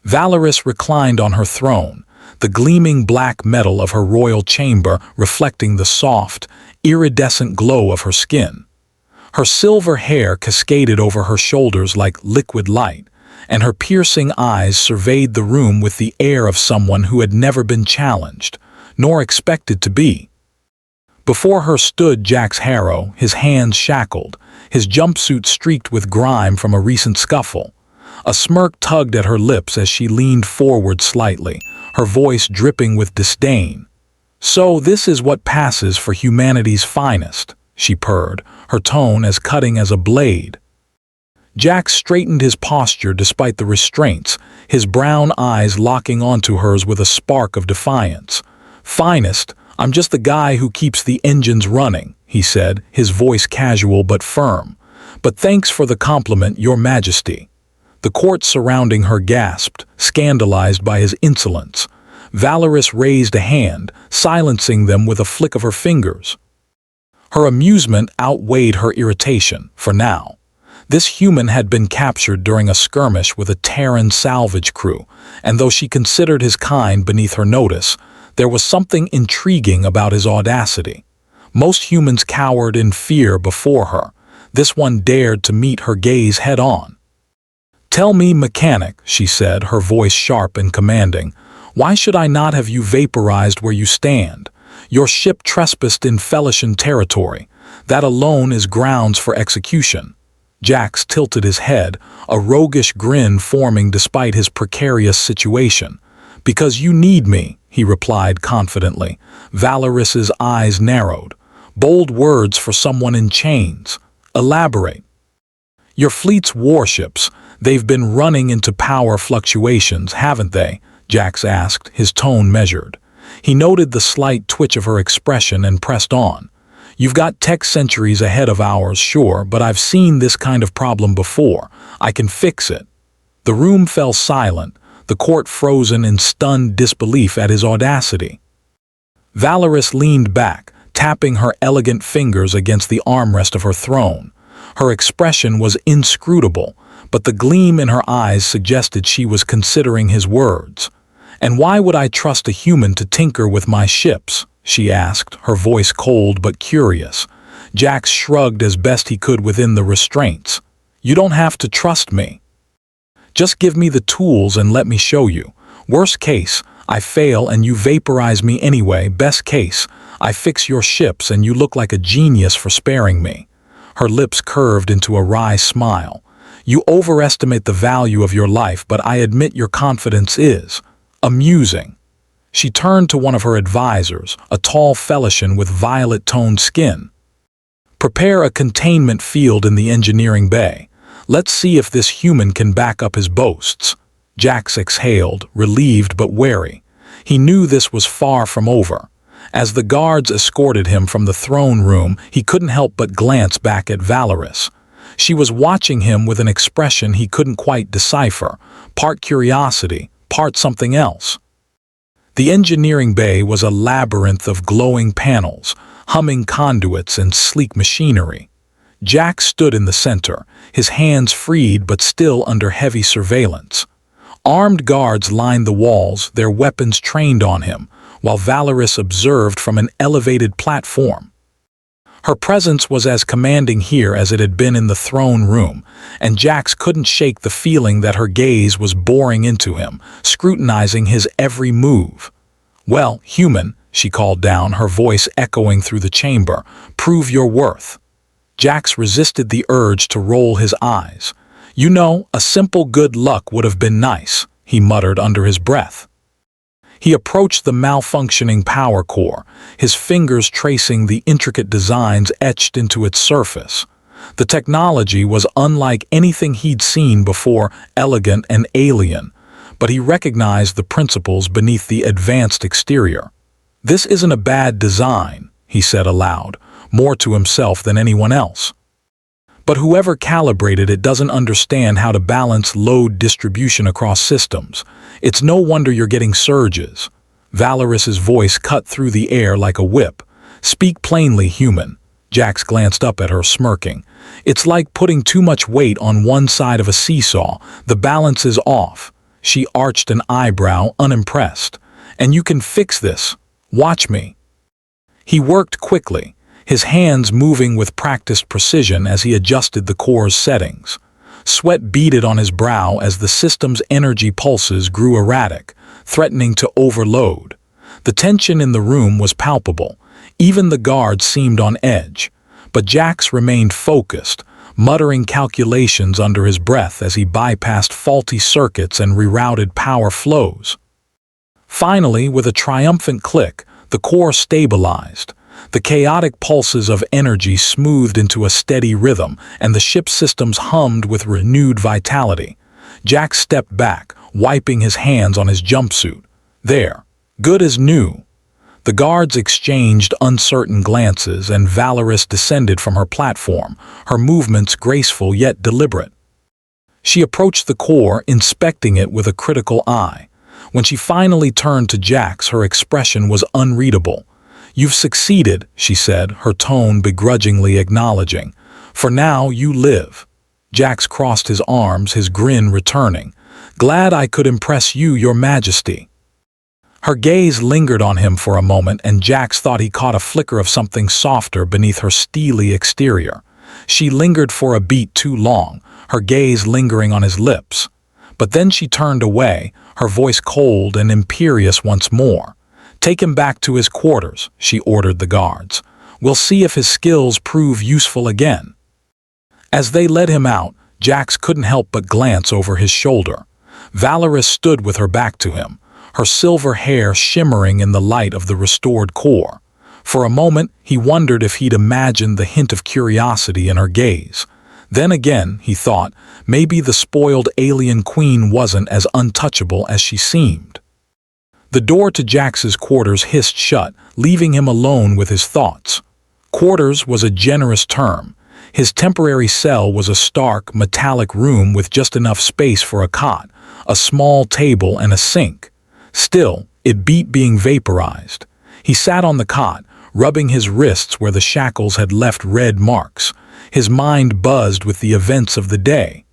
Valariss reclined on her throne, the gleaming black metal of her royal chamber reflecting the soft, iridescent glow of her skin. Her silver hair cascaded over her shoulders like liquid light, and her piercing eyes surveyed the room with the air of someone who had never been challenged, nor expected to be. Before her stood Jax Harrow, his hands shackled, his jumpsuit streaked with grime from a recent scuffle. A smirk tugged at her lips as she leaned forward slightly, her voice dripping with disdain. "So this is what passes for humanity's finest," she purred, her tone as cutting as a blade. Jax straightened his posture despite the restraints, his brown eyes locking onto hers with a spark of defiance. "Finest? I'm just the guy who keeps the engines running," he said, his voice casual but firm. "But thanks for the compliment, Your Majesty." The court surrounding her gasped, scandalized by his insolence. Valariss raised a hand, silencing them with a flick of her fingers. Her amusement outweighed her irritation, for now. This human had been captured during a skirmish with a Terran salvage crew, and though she considered his kind beneath her notice, there was something intriguing about his audacity. Most humans cowered in fear before her. This one dared to meet her gaze head-on. "Tell me, mechanic," she said, her voice sharp and commanding, "why should I not have you vaporized where you stand? Your ship trespassed in Felician territory. That alone is grounds for execution." Jax tilted his head, a roguish grin forming despite his precarious situation. "Because you need me," he replied confidently. Valariss's eyes narrowed. "Bold words for someone in chains. Elaborate." "Your fleet's warships, they've been running into power fluctuations, haven't they?" Jax asked, his tone measured. He noted the slight twitch of her expression and pressed on. "You've got tech centuries ahead of ours, sure, but I've seen this kind of problem before. I can fix it." The room fell silent, the court frozen in stunned disbelief at his audacity. Valariss leaned back, tapping her elegant fingers against the armrest of her throne. Her expression was inscrutable, but the gleam in her eyes suggested she was considering his words. "And why would I trust a human to tinker with my ships?" she asked, her voice cold but curious. Jax shrugged as best he could within the restraints. "You don't have to trust me. Just give me the tools and let me show you. Worst case, I fail and you vaporize me anyway. Best case, I fix your ships and you look like a genius for sparing me." Her lips curved into a wry smile. "You overestimate the value of your life, but I admit your confidence is amusing." She turned to one of her advisors, a tall Felician with violet-toned skin. "Prepare a containment field in the engineering bay. Let's see if this human can back up his boasts." Jax exhaled, relieved but wary. He knew this was far from over. As the guards escorted him from the throne room, he couldn't help but glance back at Valariss. She was watching him with an expression he couldn't quite decipher, part curiosity, part something else. The engineering bay was a labyrinth of glowing panels, humming conduits and sleek machinery. Jax stood in the center, his hands freed but still under heavy surveillance. Armed guards lined the walls, their weapons trained on him, while Valariss observed from an elevated platform. Her presence was as commanding here as it had been in the throne room, and Jax couldn't shake the feeling that her gaze was boring into him, scrutinizing his every move. "Well, human," she called down, her voice echoing through the chamber, "prove your worth." Jax resisted the urge to roll his eyes. "You know, a simple good luck would have been nice," he muttered under his breath. He approached the malfunctioning power core, his fingers tracing the intricate designs etched into its surface. The technology was unlike anything he'd seen before, elegant and alien, but he recognized the principles beneath the advanced exterior. "This isn't a bad design," he said aloud, more to himself than anyone else. "But whoever calibrated it doesn't understand how to balance load distribution across systems. It's no wonder you're getting surges." Valariss's voice cut through the air like a whip. "Speak plainly, human." Jax glanced up at her, smirking. "It's like putting too much weight on one side of a seesaw. The balance is off." She arched an eyebrow, unimpressed. "And you can fix this. Watch me." He worked quickly, his hands moving with practiced precision as he adjusted the core's settings. Sweat beaded on his brow as the system's energy pulses grew erratic, threatening to overload. The tension in the room was palpable. Even the guards seemed on edge. But Jax remained focused, muttering calculations under his breath as he bypassed faulty circuits and rerouted power flows. Finally, with a triumphant click, the core stabilized. The chaotic pulses of energy smoothed into a steady rhythm, and the ship's systems hummed with renewed vitality. Jax stepped back, wiping his hands on his jumpsuit. "There. Good as new." The guards exchanged uncertain glances, and Valariss descended from her platform, her movements graceful yet deliberate. She approached the core, inspecting it with a critical eye. When she finally turned to Jax, her expression was unreadable. "You've succeeded," she said, her tone begrudgingly acknowledging. "For now, you live." Jax crossed his arms, his grin returning. "Glad I could impress you, Your Majesty." Her gaze lingered on him for a moment, and Jax thought he caught a flicker of something softer beneath her steely exterior. She lingered for a beat too long, her gaze lingering on his lips. But then she turned away, her voice cold and imperious once more. "Take him back to his quarters," she ordered the guards. "We'll see if his skills prove useful again." As they led him out, Jax couldn't help but glance over his shoulder. Valariss stood with her back to him, her silver hair shimmering in the light of the restored core. For a moment, he wondered if he'd imagined the hint of curiosity in her gaze. Then again, he thought, maybe the spoiled alien queen wasn't as untouchable as she seemed. The door to Jax's quarters hissed shut, leaving him alone with his thoughts. Quarters was a generous term. His temporary cell was a stark, metallic room with just enough space for a cot, a small table, and a sink. Still, it beat being vaporized. He sat on the cot, rubbing his wrists where the shackles had left red marks. His mind buzzed with the events of the day.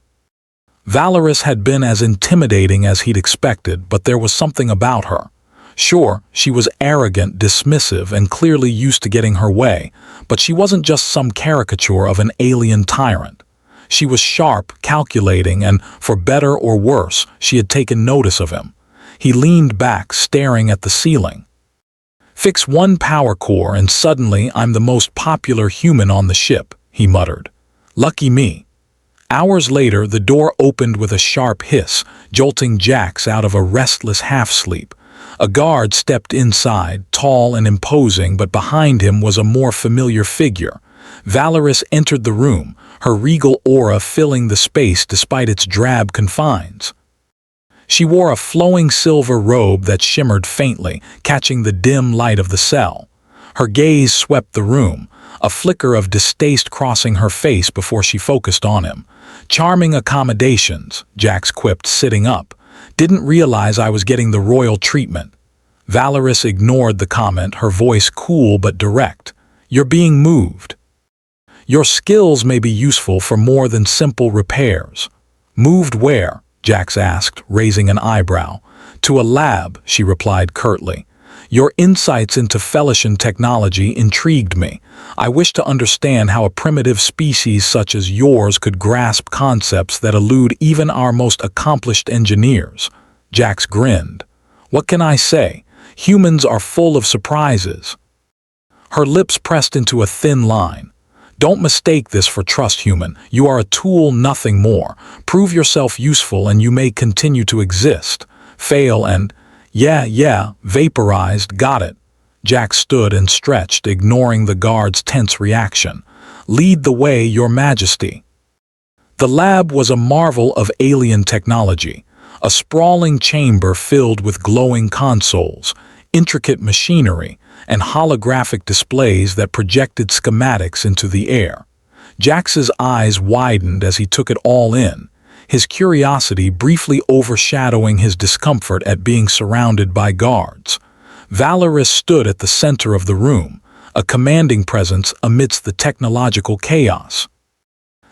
Valariss had been as intimidating as he'd expected, but there was something about her. Sure, she was arrogant, dismissive, and clearly used to getting her way, but she wasn't just some caricature of an alien tyrant. She was sharp, calculating, and, for better or worse, she had taken notice of him. He leaned back, staring at the ceiling. "Fix one power core and suddenly I'm the most popular human on the ship," he muttered. "Lucky me." Hours later, the door opened with a sharp hiss, jolting Jax out of a restless half-sleep. A guard stepped inside, tall and imposing, but behind him was a more familiar figure. Valariss entered the room, her regal aura filling the space despite its drab confines. She wore a flowing silver robe that shimmered faintly, catching the dim light of the cell. Her gaze swept the room, a flicker of distaste crossing her face before she focused on him. "Charming accommodations," Jax quipped, sitting up. "Didn't realize I was getting the royal treatment." Valariss ignored the comment, her voice cool but direct. "You're being moved. Your skills may be useful for more than simple repairs." "Moved where?" Jax asked, raising an eyebrow. "To a lab," she replied curtly. "Your insights into Felician technology intrigued me. I wish to understand how a primitive species such as yours could grasp concepts that elude even our most accomplished engineers." Jax grinned. "What can I say? Humans are full of surprises." Her lips pressed into a thin line. "Don't mistake this for trust, human. You are a tool, nothing more. Prove yourself useful and you may continue to exist. Fail and... Yeah, vaporized, got it." Jax stood and stretched, ignoring the guard's tense reaction. "Lead the way, Your Majesty." The lab was a marvel of alien technology, a sprawling chamber filled with glowing consoles, intricate machinery, and holographic displays that projected schematics into the air. Jax's eyes widened as he took it all in, his curiosity briefly overshadowing his discomfort at being surrounded by guards. Valariss stood at the center of the room, a commanding presence amidst the technological chaos.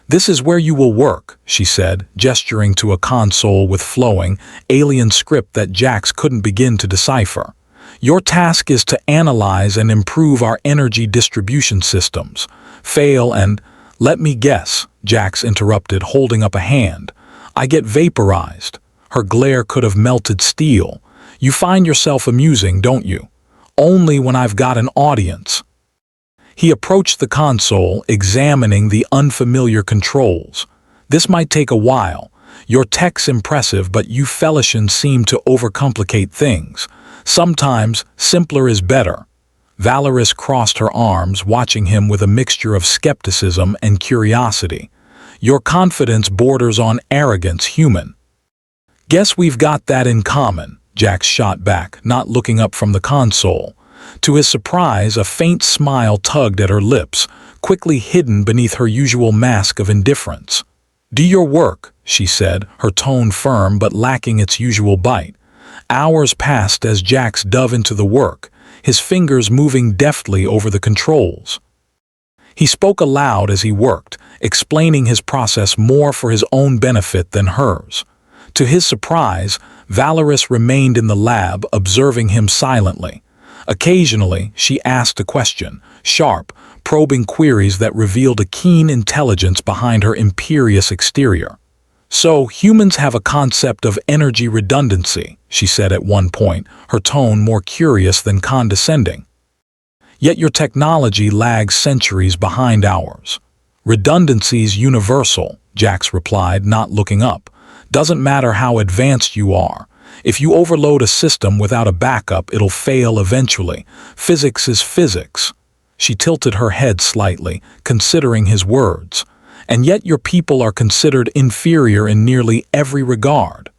"This is where you will work," she said, gesturing to a console with flowing, alien script that Jax couldn't begin to decipher. "Your task is to analyze and improve our energy distribution systems. Fail and—" "Let me guess," Jax interrupted, holding up a hand. "I get vaporized." Her glare could have melted steel. "You find yourself amusing, don't you?" "Only when I've got an audience." He approached the console, examining the unfamiliar controls. "This might take a while. Your tech's impressive, but you Felicians seem to overcomplicate things. Sometimes simpler is better." Valariss crossed her arms, watching him with a mixture of skepticism and curiosity. "Your confidence borders on arrogance, human." "Guess we've got that in common," Jax shot back, not looking up from the console. To his surprise, a faint smile tugged at her lips, quickly hidden beneath her usual mask of indifference. "Do your work," she said, her tone firm but lacking its usual bite. Hours passed as Jax dove into the work, his fingers moving deftly over the controls. He spoke aloud as he worked, explaining his process more for his own benefit than hers. To his surprise, Valariss remained in the lab, observing him silently. Occasionally, she asked a question, sharp, probing queries that revealed a keen intelligence behind her imperious exterior. "So, humans have a concept of energy redundancy," she said at one point, her tone more curious than condescending. "Yet your technology lags centuries behind ours." "Redundancy's universal," Jax replied, not looking up. "Doesn't matter how advanced you are. If you overload a system without a backup, it'll fail eventually. Physics is physics." She tilted her head slightly, considering his words. "And yet your people are considered inferior in nearly every regard."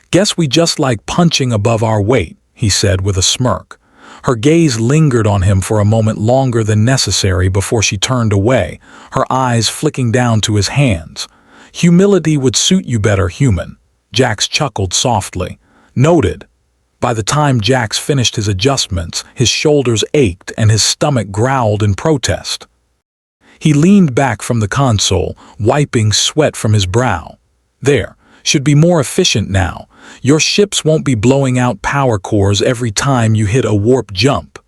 "Guess we just like punching above our weight," he said with a smirk. Her gaze lingered on him for a moment longer than necessary before she turned away, her eyes flicking down to his hands. "Humility would suit you better, human." Jax chuckled softly. "Noted." By the time Jax finished his adjustments, his shoulders ached and his stomach growled in protest. He leaned back from the console, wiping sweat from his brow. "There, should be more efficient now. Your ships won't be blowing out power cores every time you hit a warp jump."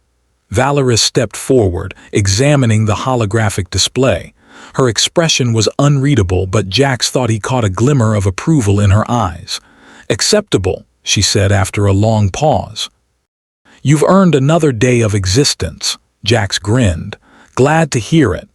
Valariss stepped forward, examining the holographic display. Her expression was unreadable, but Jax thought he caught a glimmer of approval in her eyes. "Acceptable," she said after a long pause. "You've earned another day of existence," Jax grinned. "Glad to hear it."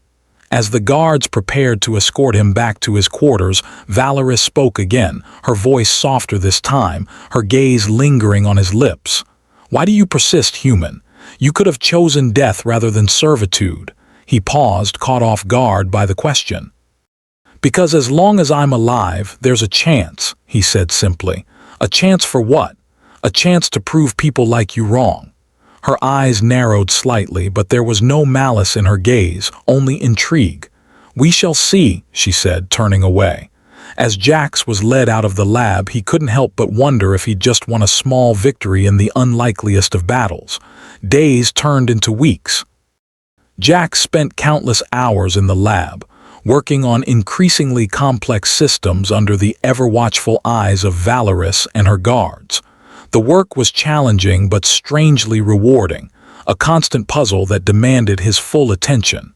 As the guards prepared to escort him back to his quarters, Valariss spoke again, her voice softer this time, her gaze lingering on his lips. "Why do you persist, human? You could have chosen death rather than servitude." He paused, caught off guard by the question. "Because as long as I'm alive, there's a chance," he said simply. "A chance for what? A chance to prove people like you wrong." Her eyes narrowed slightly, but there was no malice in her gaze, only intrigue. "We shall see," she said, turning away. As Jax was led out of the lab, he couldn't help but wonder if he'd just won a small victory in the unlikeliest of battles. Days turned into weeks. Jax spent countless hours in the lab, working on increasingly complex systems under the ever-watchful eyes of Valariss and her guards. The work was challenging but strangely rewarding, a constant puzzle that demanded his full attention.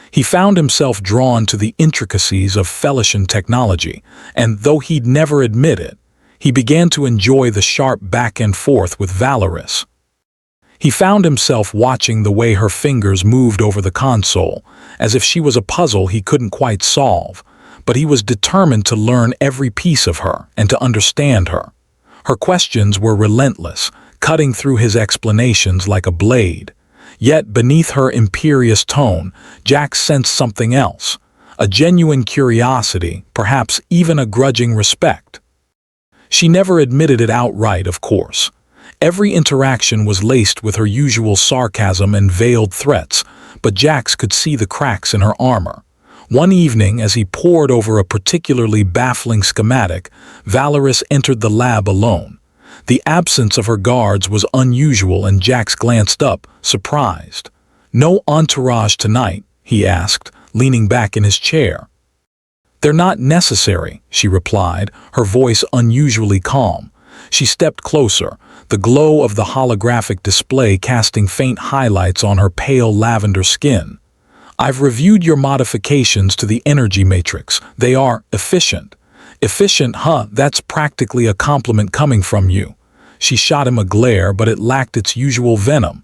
He found himself drawn to the intricacies of Felician technology, and though he'd never admit it, he began to enjoy the sharp back and forth with Valariss. He found himself watching the way her fingers moved over the console, as if she was a puzzle he couldn't quite solve, but he was determined to learn every piece of her and to understand her. Her questions were relentless, cutting through his explanations like a blade. Yet beneath her imperious tone, Jax sensed something else, a genuine curiosity, perhaps even a grudging respect. She never admitted it outright, of course. Every interaction was laced with her usual sarcasm and veiled threats, but Jax could see the cracks in her armor. One evening, as he pored over a particularly baffling schematic, Valariss entered the lab alone. The absence of her guards was unusual, and Jax glanced up, surprised. "No entourage tonight?" he asked, leaning back in his chair. "They're not necessary," she replied, her voice unusually calm. She stepped closer, the glow of the holographic display casting faint highlights on her pale lavender skin. "I've reviewed your modifications to the energy matrix. They are efficient." "Efficient, huh? That's practically a compliment coming from you." She shot him a glare, but it lacked its usual venom.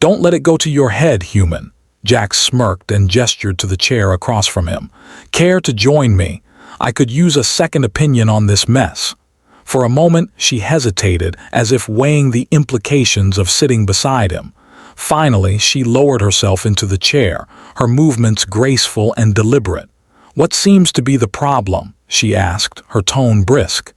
"Don't let it go to your head, human." Jax smirked and gestured to the chair across from him. "Care to join me? I could use a second opinion on this mess." For a moment, she hesitated, as if weighing the implications of sitting beside him. Finally, she lowered herself into the chair, her movements graceful and deliberate. "What seems to be the problem?" she asked, her tone brisk.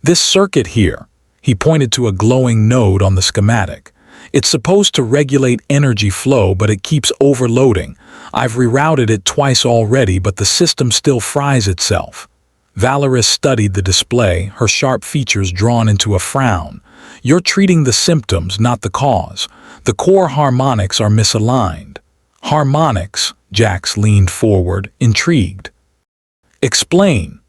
"This circuit here." He pointed to a glowing node on the schematic. "It's supposed to regulate energy flow, but it keeps overloading. I've rerouted it twice already, but the system still fries itself." Valariss studied the display, her sharp features drawn into a frown. "You're treating the symptoms, not the cause. The core harmonics are misaligned." "Harmonics?" Jax leaned forward, intrigued. "Explain."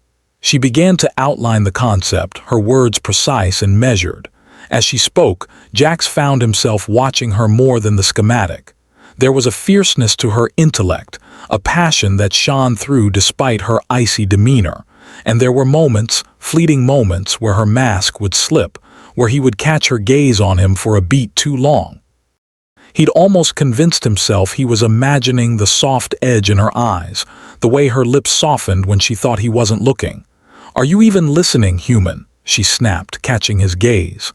She began to outline the concept, her words precise and measured. As she spoke, Jax found himself watching her more than the schematic. There was a fierceness to her intellect, a passion that shone through despite her icy demeanor. And there were moments, fleeting moments, where her mask would slip, where he would catch her gaze on him for a beat too long. He'd almost convinced himself he was imagining the soft edge in her eyes, the way her lips softened when she thought he wasn't looking. "Are you even listening, human?" she snapped, catching his gaze.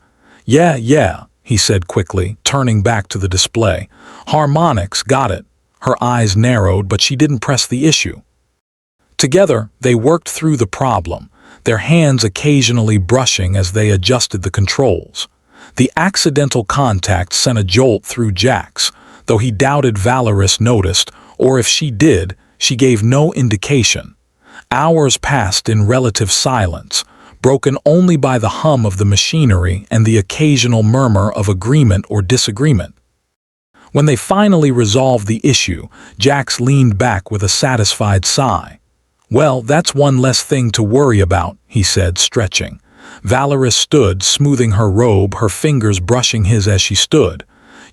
Yeah, he said quickly, turning back to the display. "Harmonics, got it." Her eyes narrowed, but she didn't press the issue. Together, they worked through the problem, their hands occasionally brushing as they adjusted the controls. The accidental contact sent a jolt through Jax, though he doubted Valariss noticed, or if she did, she gave no indication. Hours passed in relative silence, broken only by the hum of the machinery and the occasional murmur of agreement or disagreement. When they finally resolved the issue, Jax leaned back with a satisfied sigh. "Well, that's one less thing to worry about," he said, stretching. Valariss stood, smoothing her robe, her fingers brushing his as she stood.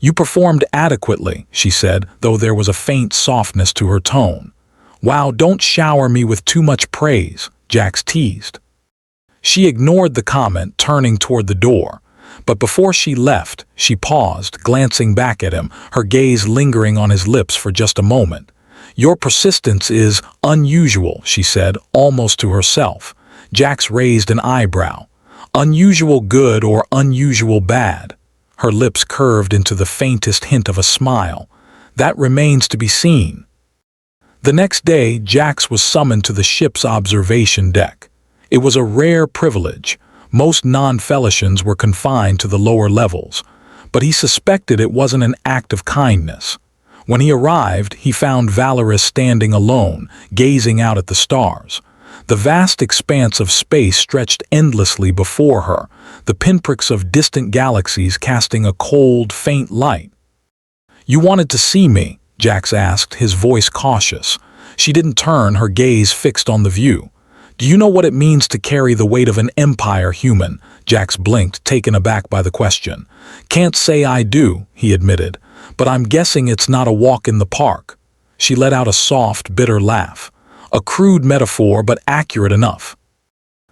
"You performed adequately," she said, though there was a faint softness to her tone. "Wow, don't shower me with too much praise," Jax teased. She ignored the comment, turning toward the door. But before she left, she paused, glancing back at him, her gaze lingering on his lips for just a moment. "Your persistence is unusual," she said, almost to herself. Jax raised an eyebrow. "Unusual good or unusual bad?" Her lips curved into the faintest hint of a smile. "That remains to be seen." The next day, Jax was summoned to the ship's observation deck. It was a rare privilege. Most non-Felicians were confined to the lower levels, but he suspected it wasn't an act of kindness. When he arrived, he found Valariss standing alone, gazing out at the stars. The vast expanse of space stretched endlessly before her, the pinpricks of distant galaxies casting a cold, faint light. "You wanted to see me?" Jax asked, his voice cautious. She didn't turn, her gaze fixed on the view. "Do you know what it means to carry the weight of an empire, human?" Jax blinked, taken aback by the question. "Can't say I do," he admitted, "but I'm guessing it's not a walk in the park." She let out a soft, bitter laugh. A crude metaphor, but accurate enough.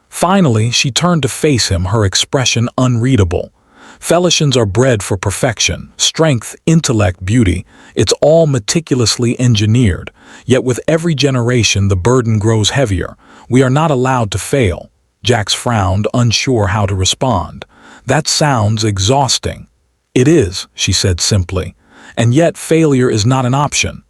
Finally, she turned to face him, her expression unreadable. Felicians are bred for perfection, strength, intellect, beauty. It's all meticulously engineered. Yet with every generation, the burden grows heavier. We are not allowed to fail. Jax frowned, unsure how to respond. "That sounds exhausting." "It is," she said simply. "And yet failure is not an option.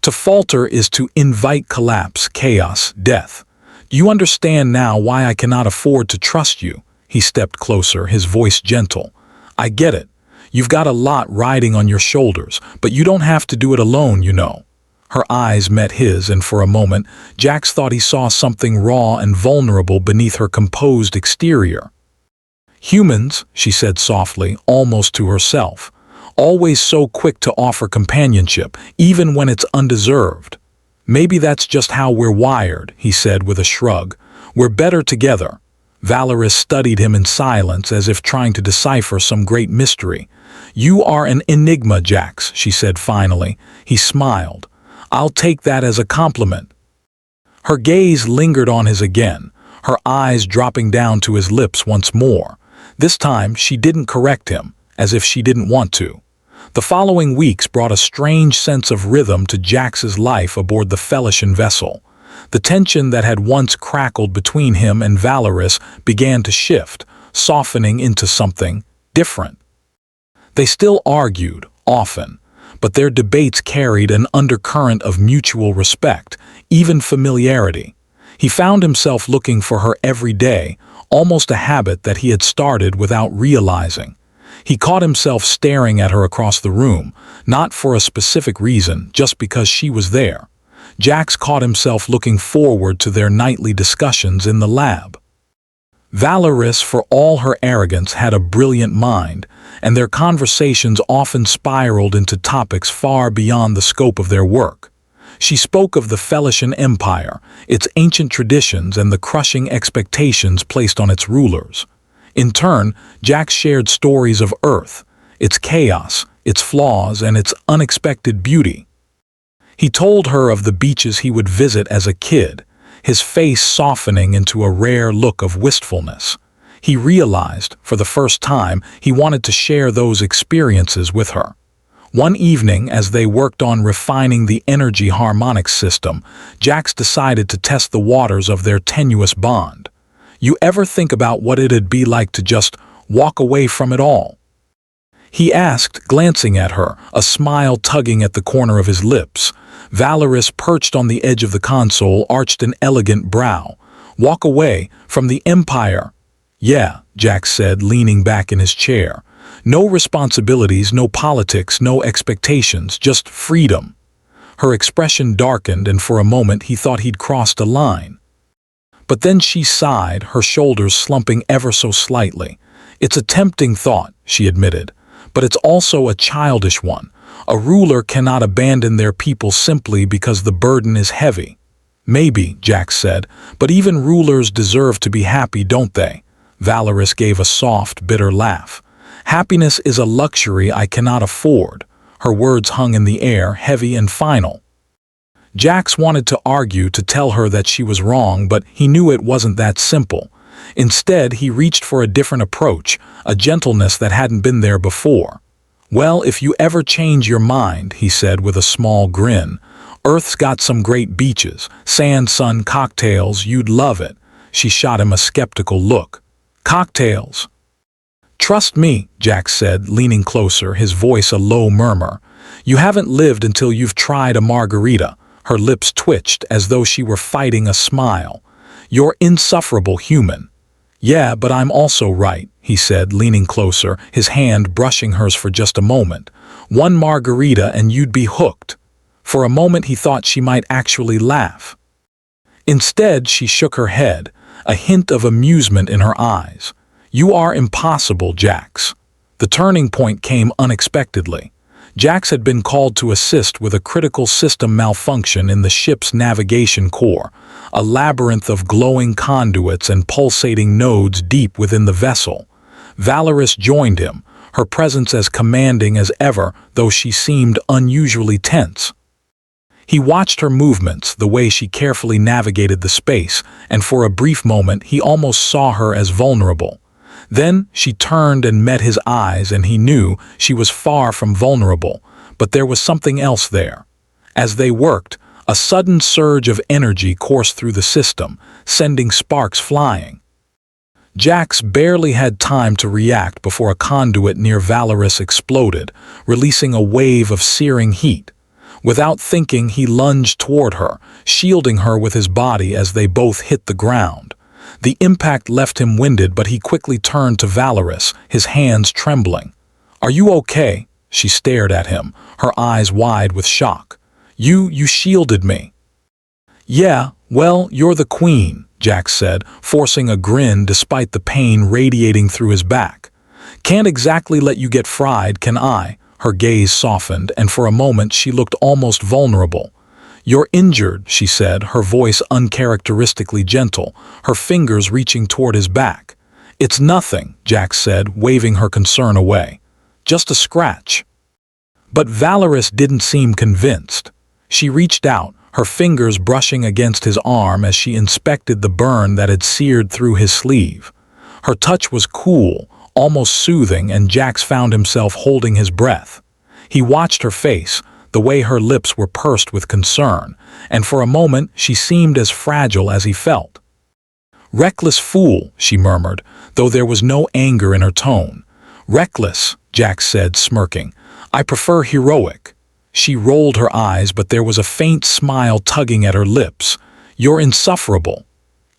To falter is to invite collapse, chaos, death. Do you understand now why I cannot afford to trust you?" He stepped closer, his voice gentle. "I get it. You've got a lot riding on your shoulders, but you don't have to do it alone, you know." Her eyes met his, and for a moment, Jax thought he saw something raw and vulnerable beneath her composed exterior. "Humans," she said softly, almost to herself, "always so quick to offer companionship, even when it's undeserved." Maybe that's just how we're wired, he said with a shrug. We're better together. Valariss studied him in silence as if trying to decipher some great mystery. You are an enigma, Jax, she said finally. He smiled. I'll take that as a compliment. Her gaze lingered on his again, her eyes dropping down to his lips once more. This time she didn't correct him, as if she didn't want to. The following weeks brought a strange sense of rhythm to Jax's life aboard the Felician vessel. The tension that had once crackled between him and Valariss began to shift, softening into something different. They still argued, often, but their debates carried an undercurrent of mutual respect, even familiarity. He found himself looking for her every day, almost a habit that he had started without realizing. He caught himself staring at her across the room, not for a specific reason, just because she was there. Jax caught himself looking forward to their nightly discussions in the lab. Valariss, for all her arrogance, had a brilliant mind, and their conversations often spiraled into topics far beyond the scope of their work. She spoke of the Felician Empire, its ancient traditions and the crushing expectations placed on its rulers. In turn, Jax shared stories of Earth, its chaos, its flaws, and its unexpected beauty. He told her of the beaches he would visit as a kid, his face softening into a rare look of wistfulness. He realized, for the first time, he wanted to share those experiences with her. One evening, as they worked on refining the energy harmonics system, Jax decided to test the waters of their tenuous bond. You ever think about what it'd be like to just walk away from it all? He asked, glancing at her, a smile tugging at the corner of his lips. Valariss, perched on the edge of the console, arched an elegant brow. Walk away from the Empire. Yeah, Jax said, leaning back in his chair. No responsibilities, no politics, no expectations, just freedom. Her expression darkened, and for a moment he thought he'd crossed a line. But then she sighed, her shoulders slumping ever so slightly. It's a tempting thought, she admitted, but it's also a childish one. A ruler cannot abandon their people simply because the burden is heavy. Maybe, Jax said, but even rulers deserve to be happy, don't they? Valariss gave a soft, bitter laugh. Happiness is a luxury I cannot afford. Her words hung in the air, heavy and final. Jax wanted to argue, to tell her that she was wrong, but he knew it wasn't that simple. Instead, he reached for a different approach, a gentleness that hadn't been there before. Well, if you ever change your mind, he said with a small grin. Earth's got some great beaches, sand, sun, cocktails, you'd love it. She shot him a skeptical look. Cocktails? Trust me, Jax said, leaning closer, his voice a low murmur. You haven't lived until you've tried a margarita. Her lips twitched as though she were fighting a smile. You're insufferable human. Yeah, but I'm also right, he said, leaning closer, his hand brushing hers for just a moment. One margarita and you'd be hooked. For a moment he thought she might actually laugh. Instead, she shook her head, a hint of amusement in her eyes. You are impossible, Jax. The turning point came unexpectedly. Jax had been called to assist with a critical system malfunction in the ship's navigation core, a labyrinth of glowing conduits and pulsating nodes deep within the vessel. Valariss joined him, her presence as commanding as ever, though she seemed unusually tense. He watched her movements, the way she carefully navigated the space, and for a brief moment he almost saw her as vulnerable. Then she turned and met his eyes, and he knew she was far from vulnerable, but there was something else there. As they worked, a sudden surge of energy coursed through the system, sending sparks flying. Jax barely had time to react before a conduit near Valariss exploded, releasing a wave of searing heat. Without thinking, he lunged toward her, shielding her with his body as they both hit the ground. The impact left him winded, but he quickly turned to Valariss, his hands trembling. Are you okay? She stared at him, her eyes wide with shock. You shielded me. Yeah, well, you're the queen, Jax said, forcing a grin despite the pain radiating through his back. Can't exactly let you get fried, can I? Her gaze softened, and for a moment she looked almost vulnerable. "You're injured," she said, her voice uncharacteristically gentle, her fingers reaching toward his back. "It's nothing," Jax said, waving her concern away. "Just a scratch." But Valariss didn't seem convinced. She reached out, her fingers brushing against his arm as she inspected the burn that had seared through his sleeve. Her touch was cool, almost soothing, and Jax found himself holding his breath. He watched her face, the way her lips were pursed with concern, and for a moment she seemed as fragile as he felt. "Reckless fool," she murmured, though there was no anger in her tone. "Reckless," Jax said, smirking. "I prefer heroic." She rolled her eyes, but there was a faint smile tugging at her lips. "You're insufferable."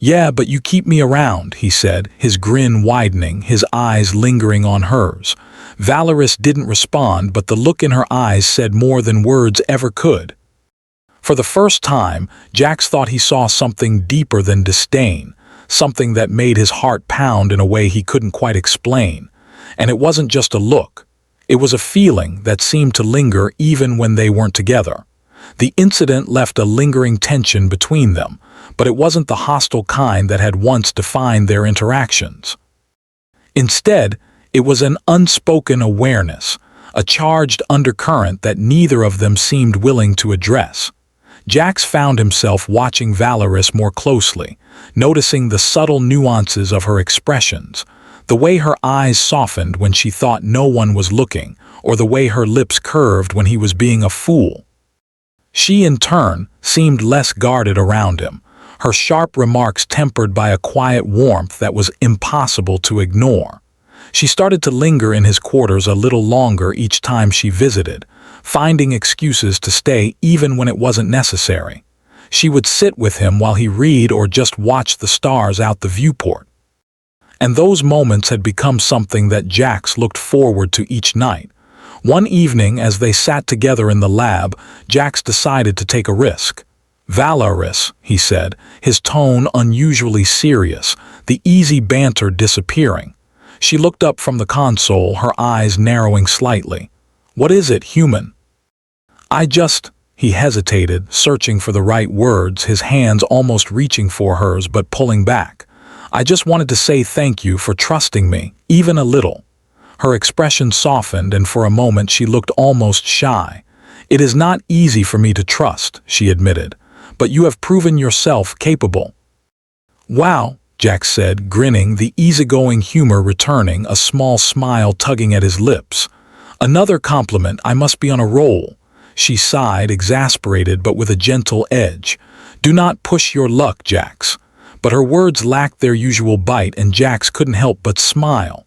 "Yeah, but you keep me around," he said, his grin widening, his eyes lingering on hers. Valariss didn't respond, but the look in her eyes said more than words ever could. For the first time, Jax thought he saw something deeper than disdain, something that made his heart pound in a way he couldn't quite explain. And it wasn't just a look. It was a feeling that seemed to linger even when they weren't together. The incident left a lingering tension between them, but it wasn't the hostile kind that had once defined their interactions. Instead, it was an unspoken awareness, a charged undercurrent that neither of them seemed willing to address. Jax found himself watching Valariss more closely, noticing the subtle nuances of her expressions, the way her eyes softened when she thought no one was looking, or the way her lips curved when he was being a fool. She, in turn, seemed less guarded around him, her sharp remarks tempered by a quiet warmth that was impossible to ignore. She started to linger in his quarters a little longer each time she visited, finding excuses to stay even when it wasn't necessary. She would sit with him while he read or just watch the stars out the viewport. And those moments had become something that Jax looked forward to each night. One evening, as they sat together in the lab, Jax decided to take a risk. "Valariss," he said, his tone unusually serious, the easy banter disappearing. She looked up from the console, her eyes narrowing slightly. "What is it, human?" He hesitated, searching for the right words, his hands almost reaching for hers but pulling back. "I just wanted to say thank you for trusting me, even a little." Her expression softened, and for a moment she looked almost shy. "It is not easy for me to trust," she admitted, "but you have proven yourself capable." "Wow," Jax said, grinning, the easygoing humor returning, a small smile tugging at his lips. "Another compliment. I must be on a roll." She sighed, exasperated but with a gentle edge. "Do not push your luck, Jax." But her words lacked their usual bite, and Jax couldn't help but smile.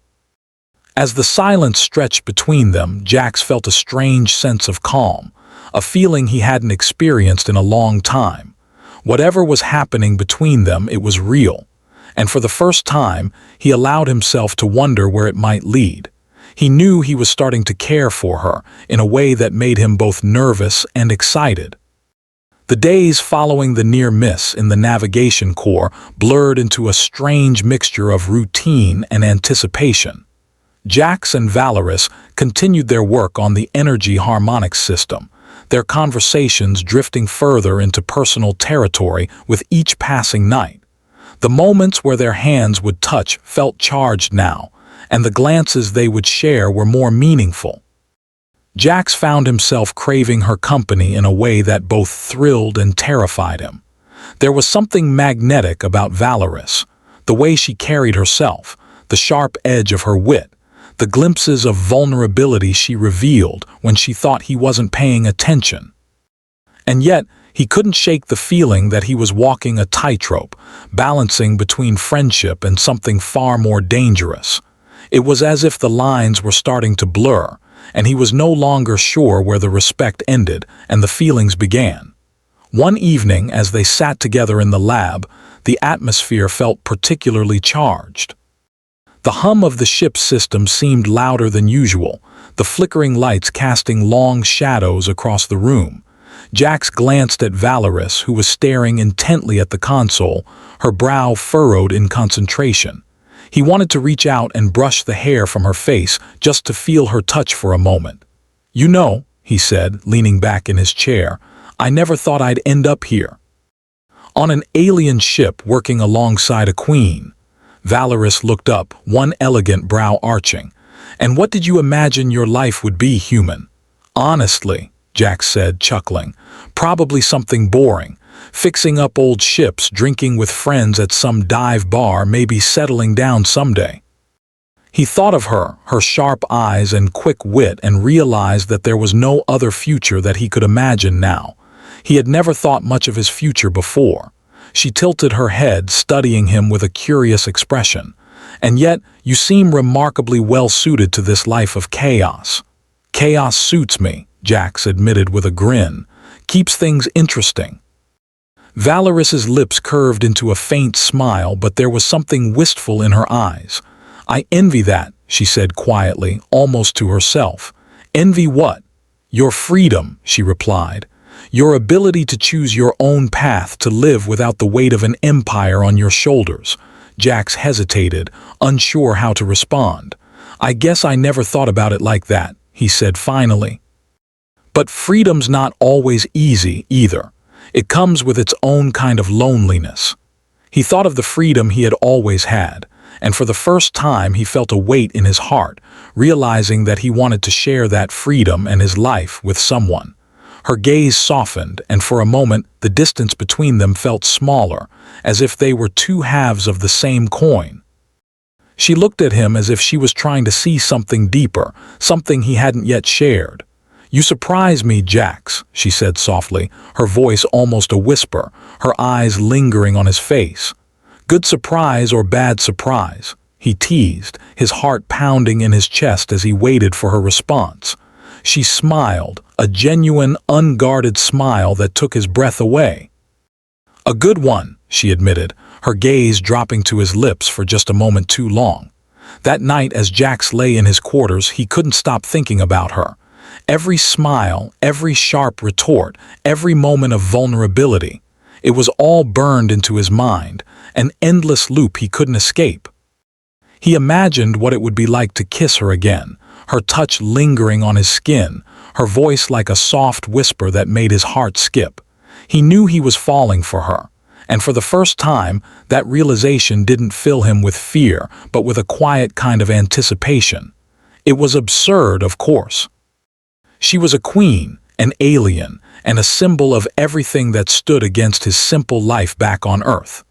As the silence stretched between them, Jax felt a strange sense of calm, a feeling he hadn't experienced in a long time. Whatever was happening between them, it was real. And for the first time, he allowed himself to wonder where it might lead. He knew he was starting to care for her in a way that made him both nervous and excited. The days following the near miss in the navigation core blurred into a strange mixture of routine and anticipation. Jax and Valariss continued their work on the energy harmonics system, their conversations drifting further into personal territory with each passing night. The moments where their hands would touch felt charged now, and the glances they would share were more meaningful. Jax found himself craving her company in a way that both thrilled and terrified him. There was something magnetic about Valariss, the way she carried herself, the sharp edge of her wit, the glimpses of vulnerability she revealed when she thought he wasn't paying attention. And yet, he couldn't shake the feeling that he was walking a tightrope, balancing between friendship and something far more dangerous. It was as if the lines were starting to blur, and he was no longer sure where the respect ended and the feelings began. One evening, as they sat together in the lab, the atmosphere felt particularly charged. The hum of the ship's system seemed louder than usual, the flickering lights casting long shadows across the room. Jax glanced at Valariss, who was staring intently at the console, her brow furrowed in concentration. He wanted to reach out and brush the hair from her face just to feel her touch for a moment. "You know," he said, leaning back in his chair, I never thought I'd end up here. On an alien ship working alongside a queen. Valariss looked up, one elegant brow arching. And what did you imagine your life would be, human? Honestly, Jax said, chuckling, probably something boring. Fixing up old ships, drinking with friends at some dive bar, maybe settling down someday. He thought of her, her sharp eyes and quick wit, and realized that there was no other future that he could imagine now. He had never thought much of his future before. She tilted her head, studying him with a curious expression. And yet, you seem remarkably well suited to this life of chaos. Chaos suits me, Jax admitted with a grin. Keeps things interesting. Valariss's lips curved into a faint smile, but there was something wistful in her eyes. I envy that, she said quietly, almost to herself. Envy what? Your freedom, she replied. Your ability to choose your own path, to live without the weight of an empire on your shoulders. Jax hesitated, unsure how to respond. I guess I never thought about it like that, he said finally. But freedom's not always easy, either. It comes with its own kind of loneliness. He thought of the freedom he had always had, and for the first time he felt a weight in his heart, realizing that he wanted to share that freedom and his life with someone. Her gaze softened, and for a moment the distance between them felt smaller, as if they were two halves of the same coin. She looked at him as if she was trying to see something deeper, something he hadn't yet shared. You surprise me, Jax, she said softly, her voice almost a whisper, her eyes lingering on his face. Good surprise or bad surprise? He teased, his heart pounding in his chest as he waited for her response. She smiled, a genuine, unguarded smile that took his breath away. A good one, she admitted, her gaze dropping to his lips for just a moment too long. That night as Jax lay in his quarters, he couldn't stop thinking about her. Every smile, every sharp retort, every moment of vulnerability. It was all burned into his mind, an endless loop he couldn't escape. He imagined what it would be like to kiss her again, her touch lingering on his skin, her voice like a soft whisper that made his heart skip. He knew he was falling for her, and for the first time, that realization didn't fill him with fear, but with a quiet kind of anticipation. It was absurd, of course. She was a queen, an alien, and a symbol of everything that stood against his simple life back on Earth.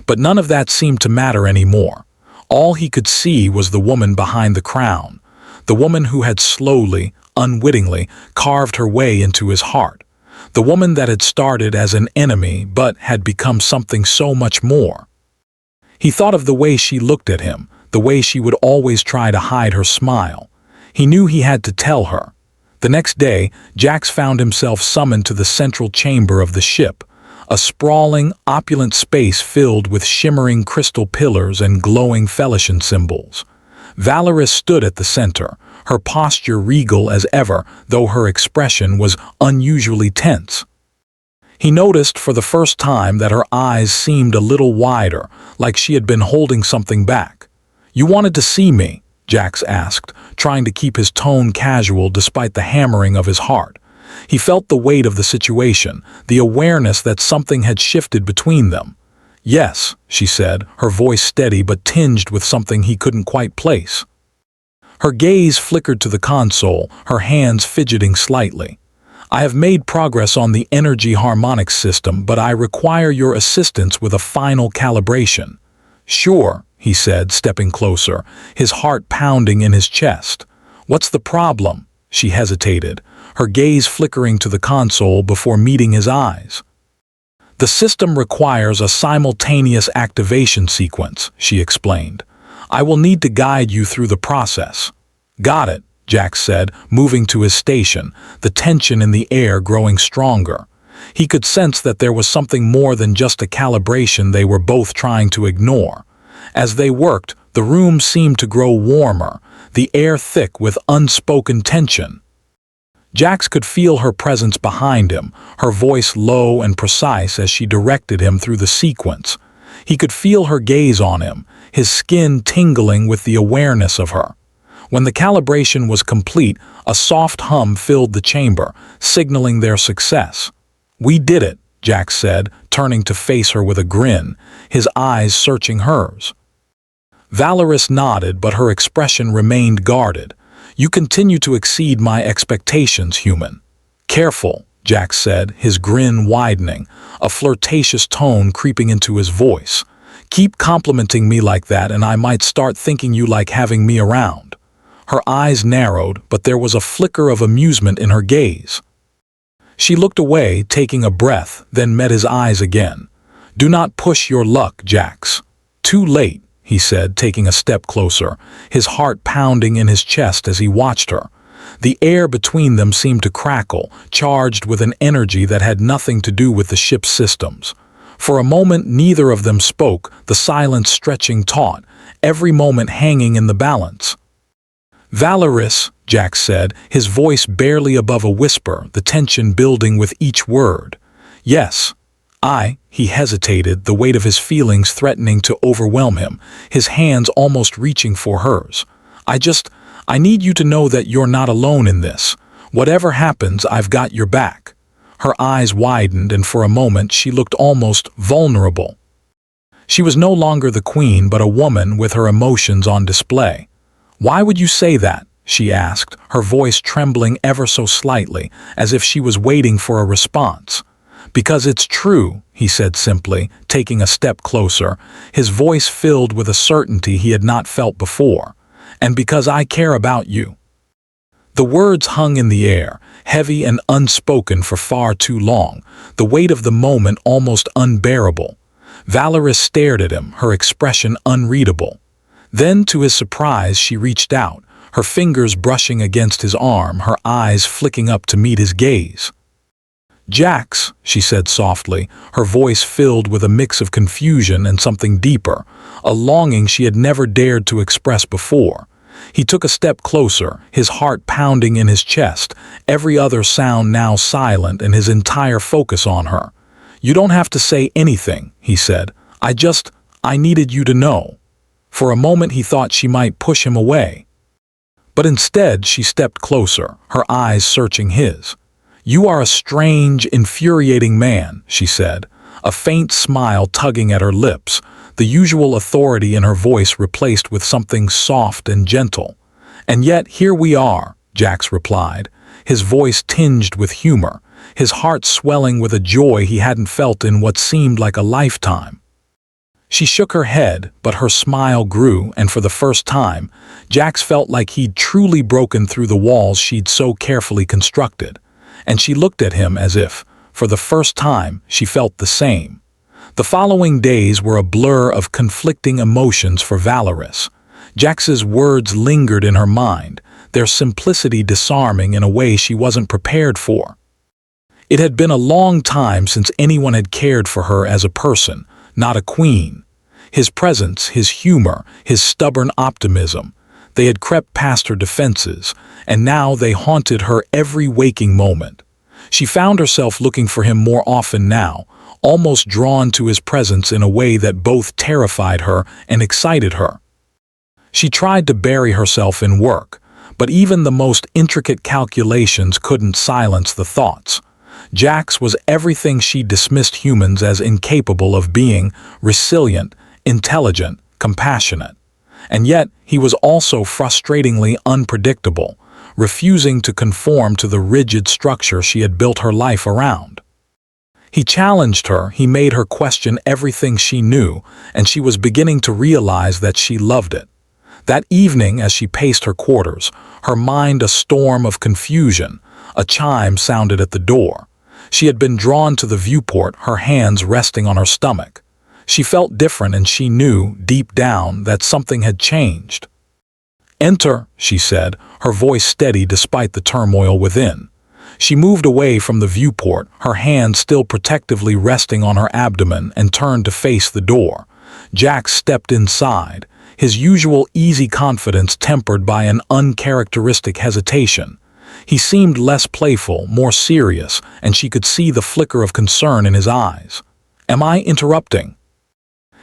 But none of that seemed to matter anymore. All he could see was the woman behind the crown, the woman who had slowly, unwittingly, carved her way into his heart, the woman that had started as an enemy but had become something so much more. He thought of the way she looked at him, the way she would always try to hide her smile. He knew he had to tell her. The next day, Jax found himself summoned to the central chamber of the ship, a sprawling, opulent space filled with shimmering crystal pillars and glowing Felician symbols. Valariss stood at the center, her posture regal as ever, though her expression was unusually tense. He noticed for the first time that her eyes seemed a little wider, like she had been holding something back. "You wanted to see me?" Jax asked, trying to keep his tone casual despite the hammering of his heart. He felt the weight of the situation, the awareness that something had shifted between them. "Yes," she said, her voice steady but tinged with something he couldn't quite place. Her gaze flickered to the console, her hands fidgeting slightly. "I have made progress on the energy harmonics system, but I require your assistance with a final calibration." "Sure," he said, stepping closer, his heart pounding in his chest. "What's the problem?" She hesitated, her gaze flickering to the console before meeting his eyes. "The system requires a simultaneous activation sequence," she explained. "I will need to guide you through the process." "Got it," Jax said, moving to his station, the tension in the air growing stronger. He could sense that there was something more than just a calibration they were both trying to ignore. As they worked, the room seemed to grow warmer, the air thick with unspoken tension. Jax could feel her presence behind him, her voice low and precise as she directed him through the sequence. He could feel her gaze on him, his skin tingling with the awareness of her. When the calibration was complete, a soft hum filled the chamber, signaling their success. "We did it," Jax said, turning to face her with a grin, his eyes searching hers. Valariss nodded, but her expression remained guarded. "You continue to exceed my expectations, human." "Careful," Jax said, his grin widening, a flirtatious tone creeping into his voice. "Keep complimenting me like that and I might start thinking you like having me around." Her eyes narrowed, but there was a flicker of amusement in her gaze. She looked away, taking a breath, then met his eyes again. "Do not push your luck, Jax." "Too late," he said, taking a step closer, his heart pounding in his chest as he watched her. The air between them seemed to crackle, charged with an energy that had nothing to do with the ship's systems. For a moment neither of them spoke, the silence stretching taut, every moment hanging in the balance. "Valariss," Jax said, his voice barely above a whisper, the tension building with each word. "Yes, he hesitated, the weight of his feelings threatening to overwhelm him, his hands almost reaching for hers. I need you to know that you're not alone in this. Whatever happens, I've got your back." Her eyes widened, and for a moment she looked almost vulnerable. She was no longer the queen, but a woman with her emotions on display. "Why would you say that?" she asked, her voice trembling ever so slightly, as if she was waiting for a response. "Because it's true," he said simply, taking a step closer, his voice filled with a certainty he had not felt before. "And because I care about you." The words hung in the air, heavy and unspoken for far too long, the weight of the moment almost unbearable. Valariss stared at him, her expression unreadable. Then, to his surprise, she reached out, her fingers brushing against his arm, her eyes flicking up to meet his gaze. "Jax," she said softly, her voice filled with a mix of confusion and something deeper, a longing she had never dared to express before. He took a step closer, his heart pounding in his chest, every other sound now silent and his entire focus on her. "You don't have to say anything," he said. I needed you to know." For a moment he thought she might push him away. But instead she stepped closer, her eyes searching his. "You are a strange, infuriating man," she said, a faint smile tugging at her lips, the usual authority in her voice replaced with something soft and gentle. "And yet here we are," Jax replied, his voice tinged with humor, his heart swelling with a joy he hadn't felt in what seemed like a lifetime. She shook her head, but her smile grew, and for the first time, Jax felt like he'd truly broken through the walls she'd so carefully constructed. And she looked at him as if, for the first time, she felt the same. The following days were a blur of conflicting emotions for Valariss. Jax's words lingered in her mind, their simplicity disarming in a way she wasn't prepared for. It had been a long time since anyone had cared for her as a person, not a queen. His presence, his humor, his stubborn optimism, they had crept past her defenses, and now they haunted her every waking moment. She found herself looking for him more often now, almost drawn to his presence in a way that both terrified her and excited her. She tried to bury herself in work, but even the most intricate calculations couldn't silence the thoughts. Jax was everything she dismissed humans as incapable of being: resilient, intelligent, compassionate. And yet, he was also frustratingly unpredictable, refusing to conform to the rigid structure she had built her life around. He challenged her, he made her question everything she knew, and she was beginning to realize that she loved it. That evening, as she paced her quarters, her mind a storm of confusion, a chime sounded at the door. She had been drawn to the viewport, her hands resting on her stomach. She felt different, and she knew, deep down, that something had changed. "Enter," she said, her voice steady despite the turmoil within. She moved away from the viewport, her hand still protectively resting on her abdomen, and turned to face the door. Jax stepped inside, his usual easy confidence tempered by an uncharacteristic hesitation. He seemed less playful, more serious, and she could see the flicker of concern in his eyes. "Am I interrupting?"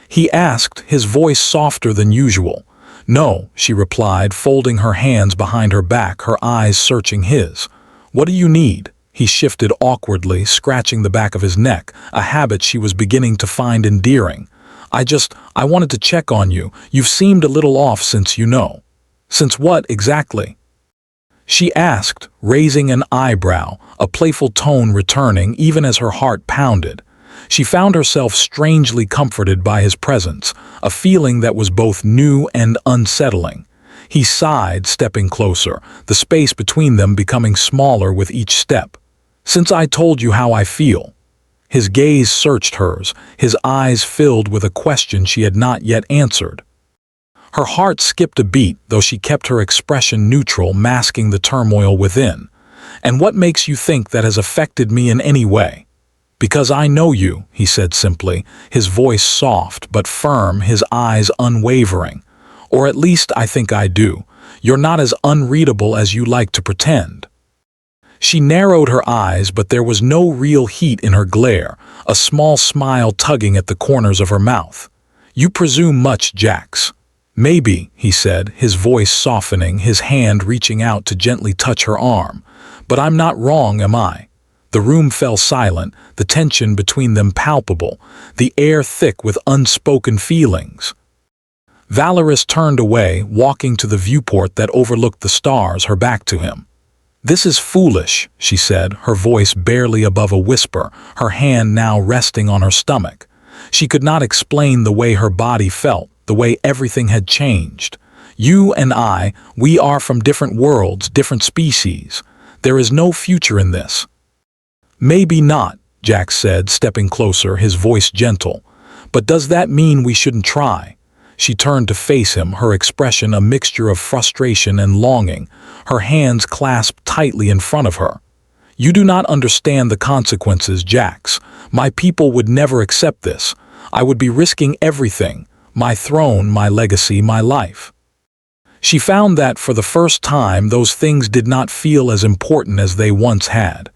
he asked, his voice softer than usual. "No," she replied, folding her hands behind her back, her eyes searching his. "What do you need?" He shifted awkwardly, scratching the back of his neck, a habit she was beginning to find endearing. I wanted to check on you. You've seemed a little off since you know." "Since what, exactly?" she asked, raising an eyebrow, a playful tone returning even as her heart pounded. She found herself strangely comforted by his presence, a feeling that was both new and unsettling. He sighed, stepping closer, the space between them becoming smaller with each step. "Since I told you how I feel." His gaze searched hers, his eyes filled with a question she had not yet answered. Her heart skipped a beat, though she kept her expression neutral, masking the turmoil within. "And what makes you think that has affected me in any way?" "Because I know you," he said simply, his voice soft but firm, his eyes unwavering. "Or at least I think I do. You're not as unreadable as you like to pretend." She narrowed her eyes, but there was no real heat in her glare, a small smile tugging at the corners of her mouth. "You presume much, Jax." "Maybe," he said, his voice softening, his hand reaching out to gently touch her arm. "But I'm not wrong, am I?" The room fell silent, the tension between them palpable, the air thick with unspoken feelings. Valariss turned away, walking to the viewport that overlooked the stars, her back to him. "This is foolish," she said, her voice barely above a whisper, her hand now resting on her stomach. She could not explain the way her body felt, the way everything had changed. "You and I, we are from different worlds, different species. There is no future in this." "Maybe not," Jax said, stepping closer, his voice gentle. "But does that mean we shouldn't try?" She turned to face him, her expression a mixture of frustration and longing, her hands clasped tightly in front of her. "You do not understand the consequences, Jax. My people would never accept this. I would be risking everything, my throne, my legacy, my life." She found that, for the first time, those things did not feel as important as they once had.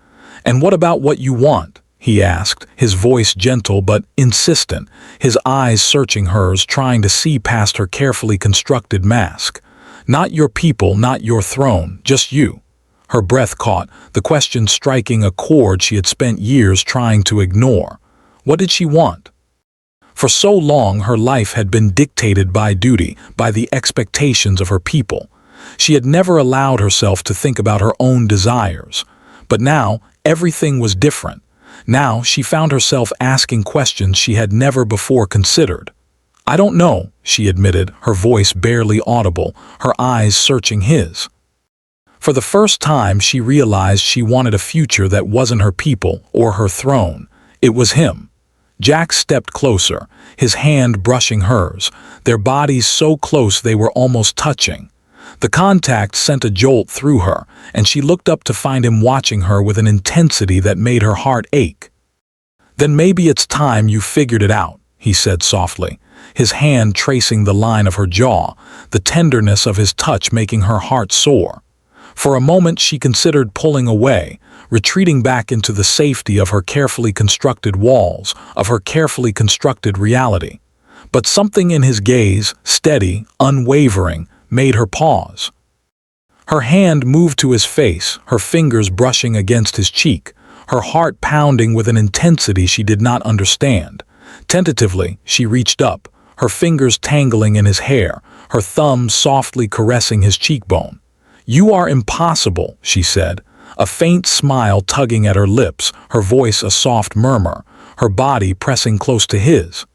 "And what about what you want?" he asked, his voice gentle but insistent, his eyes searching hers, trying to see past her carefully constructed mask. "Not your people, not your throne, just you." Her breath caught, the question striking a chord she had spent years trying to ignore. What did she want? For so long her life had been dictated by duty, by the expectations of her people. She had never allowed herself to think about her own desires. But now, everything was different. Now she found herself asking questions she had never before considered. "I don't know," she admitted, her voice barely audible, her eyes searching his. For the first time she realized she wanted a future that wasn't her people or her throne. It was him. Jax stepped closer, his hand brushing hers, their bodies so close they were almost touching. The contact sent a jolt through her, and she looked up to find him watching her with an intensity that made her heart ache. "Then maybe it's time you figured it out," he said softly, his hand tracing the line of her jaw, the tenderness of his touch making her heart soar. For a moment she considered pulling away, retreating back into the safety of her carefully constructed walls, of her carefully constructed reality. But something in his gaze, steady, unwavering, made her pause. Her hand moved to his face, her fingers brushing against his cheek, her heart pounding with an intensity she did not understand. Tentatively, she reached up, her fingers tangling in his hair, her thumb softly caressing his cheekbone. "You are impossible," she said, a faint smile tugging at her lips, her voice a soft murmur, her body pressing close to his.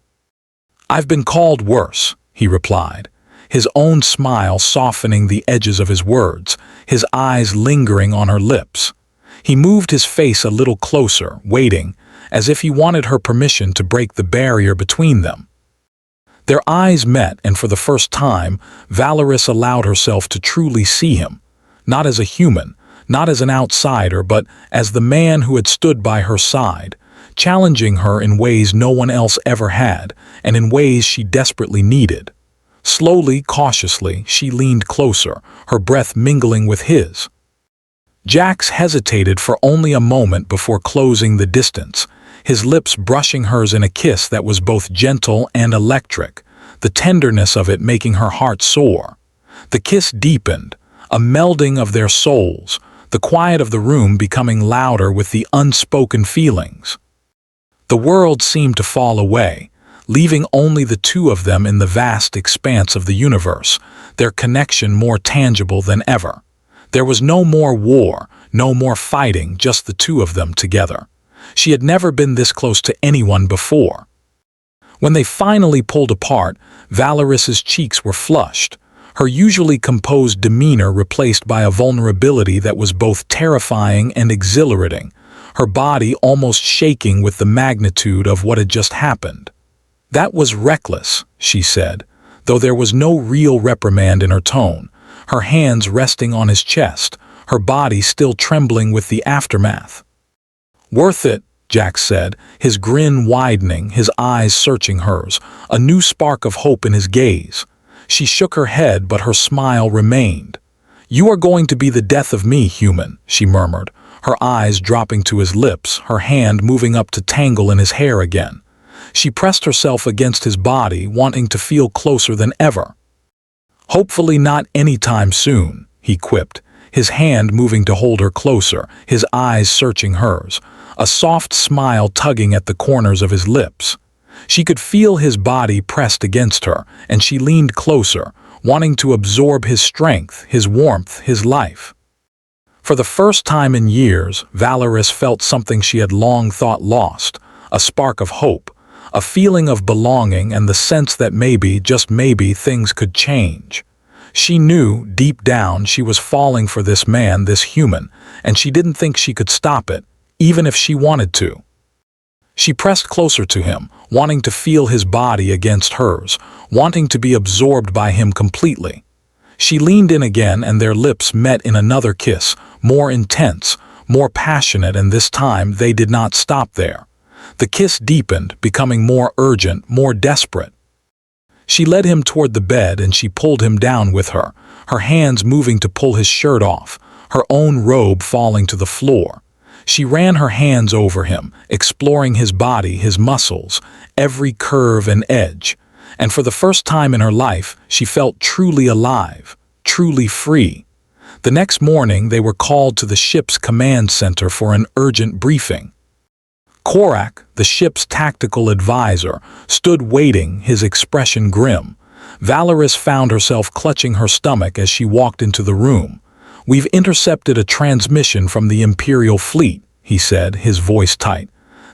"I've been called worse," he replied, his own smile softening the edges of his words, his eyes lingering on her lips. He moved his face a little closer, waiting, as if he wanted her permission to break the barrier between them. Their eyes met, and for the first time, Valariss allowed herself to truly see him, not as a human, not as an outsider, but as the man who had stood by her side, challenging her in ways no one else ever had, and in ways she desperately needed. Slowly, cautiously, she leaned closer, her breath mingling with his. Jax hesitated for only a moment before closing the distance, his lips brushing hers in a kiss that was both gentle and electric, the tenderness of it making her heart soar. The kiss deepened, a melding of their souls, the quiet of the room becoming louder with the unspoken feelings. The world seemed to fall away, leaving only the two of them in the vast expanse of the universe, their connection more tangible than ever. There was no more war, no more fighting, just the two of them together. She had never been this close to anyone before. When they finally pulled apart, Valariss's cheeks were flushed, her usually composed demeanor replaced by a vulnerability that was both terrifying and exhilarating, her body almost shaking with the magnitude of what had just happened. "That was reckless," she said, though there was no real reprimand in her tone, her hands resting on his chest, her body still trembling with the aftermath. "Worth it," Jax said, his grin widening, his eyes searching hers, a new spark of hope in his gaze. She shook her head, but her smile remained. "You are going to be the death of me, human," she murmured, her eyes dropping to his lips, her hand moving up to tangle in his hair again. She pressed herself against his body, wanting to feel closer than ever. "Hopefully not anytime soon," he quipped, his hand moving to hold her closer, his eyes searching hers, a soft smile tugging at the corners of his lips. She could feel his body pressed against her, and she leaned closer, wanting to absorb his strength, his warmth, his life. For the first time in years, Valariss felt something she had long thought lost, a spark of hope, a feeling of belonging and the sense that maybe, just maybe, things could change. She knew, deep down, she was falling for this man, this human, and she didn't think she could stop it, even if she wanted to. She pressed closer to him, wanting to feel his body against hers, wanting to be absorbed by him completely. She leaned in again, and their lips met in another kiss, more intense, more passionate, and this time they did not stop there. The kiss deepened, becoming more urgent, more desperate. She led him toward the bed and she pulled him down with her, her hands moving to pull his shirt off, her own robe falling to the floor. She ran her hands over him, exploring his body, his muscles, every curve and edge. And for the first time in her life, she felt truly alive, truly free. The next morning, they were called to the ship's command center for an urgent briefing. Korak, the ship's tactical advisor, stood waiting, his expression grim. Valariss found herself clutching her stomach as she walked into the room. "We've intercepted a transmission from the Imperial fleet," he said, his voice tight.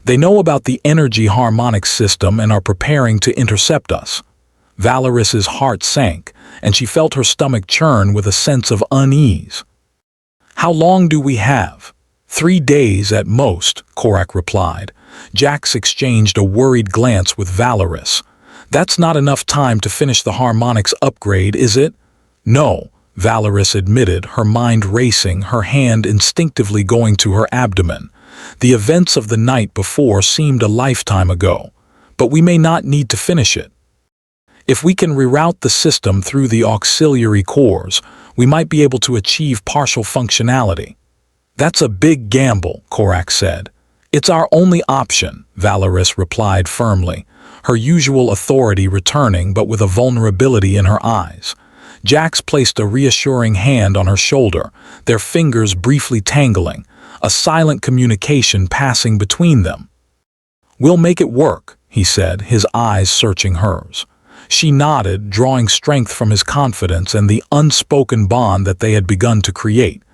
"They know about the energy harmonics system and are preparing to intercept us." Valariss's heart sank, and she felt her stomach churn with a sense of unease. "How long do we have?" "3 days at most," Korak replied. Jax exchanged a worried glance with Valariss. "That's not enough time to finish the harmonics upgrade, is it?" "No," Valariss admitted, her mind racing, her hand instinctively going to her abdomen. "The events of the night before seemed a lifetime ago, but we may not need to finish it. If we can reroute the system through the auxiliary cores, we might be able to achieve partial functionality." "That's a big gamble," Korak said. "It's our only option," Valariss replied firmly, her usual authority returning but with a vulnerability in her eyes. Jax placed a reassuring hand on her shoulder, their fingers briefly tangling, a silent communication passing between them. "We'll make it work," he said, his eyes searching hers. She nodded, drawing strength from his confidence and the unspoken bond that they had begun to create.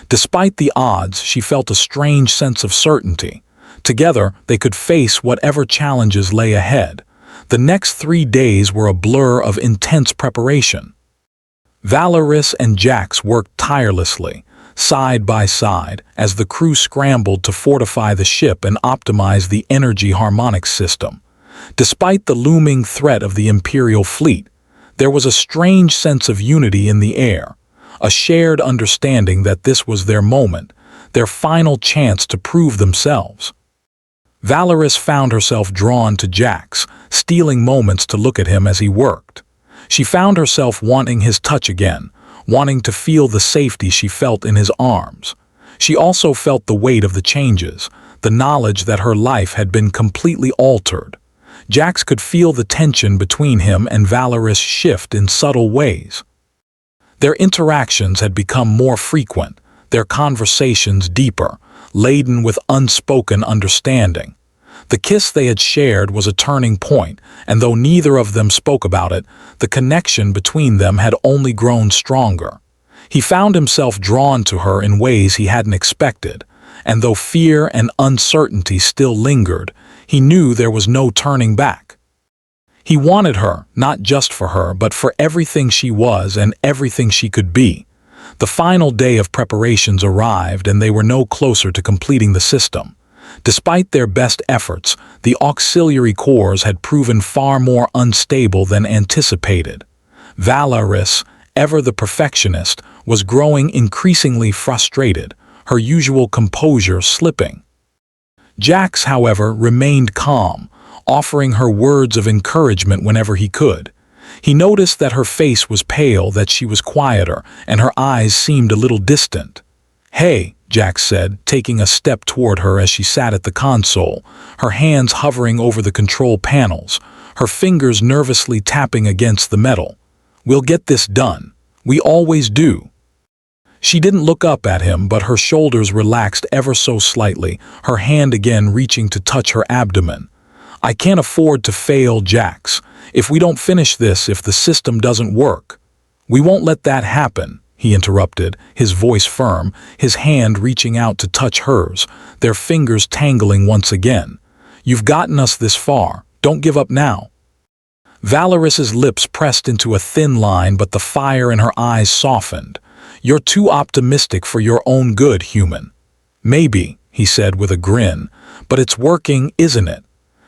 Despite the odds, she felt a strange sense of certainty. Together, they could face whatever challenges lay ahead. The next 3 days were a blur of intense preparation. Valariss and Jax worked tirelessly, side by side, as the crew scrambled to fortify the ship and optimize the energy harmonics system. Despite the looming threat of the Imperial fleet, there was a strange sense of unity in the air, a shared understanding that this was their moment, their final chance to prove themselves. Valariss found herself drawn to Jax, stealing moments to look at him as he worked. She found herself wanting his touch again, wanting to feel the safety she felt in his arms. She also felt the weight of the changes, the knowledge that her life had been completely altered. Jax could feel the tension between him and Valariss shift in subtle ways. Their interactions had become more frequent, their conversations deeper, laden with unspoken understanding. The kiss they had shared was a turning point, and though neither of them spoke about it, the connection between them had only grown stronger. He found himself drawn to her in ways he hadn't expected, and though fear and uncertainty still lingered, he knew there was no turning back. He wanted her, not just for her, but for everything she was and everything she could be. The final day of preparations arrived, and they were no closer to completing the system. Despite their best efforts, the auxiliary cores had proven far more unstable than anticipated. Valariss, ever the perfectionist, was growing increasingly frustrated, her usual composure slipping. Jax, however, remained calm, offering her words of encouragement whenever he could. He noticed that her face was pale, that she was quieter, and her eyes seemed a little distant. "Hey," Jax said, taking a step toward her as she sat at the console, her hands hovering over the control panels, her fingers nervously tapping against the metal. "We'll get this done. We always do." She didn't look up at him, but her shoulders relaxed ever so slightly, her hand again reaching to touch her abdomen. "I can't afford to fail, Jax. If we don't finish this, if the system doesn't work." "We won't let that happen," he interrupted, his voice firm, his hand reaching out to touch hers, their fingers tangling once again. "You've gotten us this far. Don't give up now." Valariss's lips pressed into a thin line, but the fire in her eyes softened. "You're too optimistic for your own good, human." "Maybe," he said with a grin, "but it's working, isn't it?"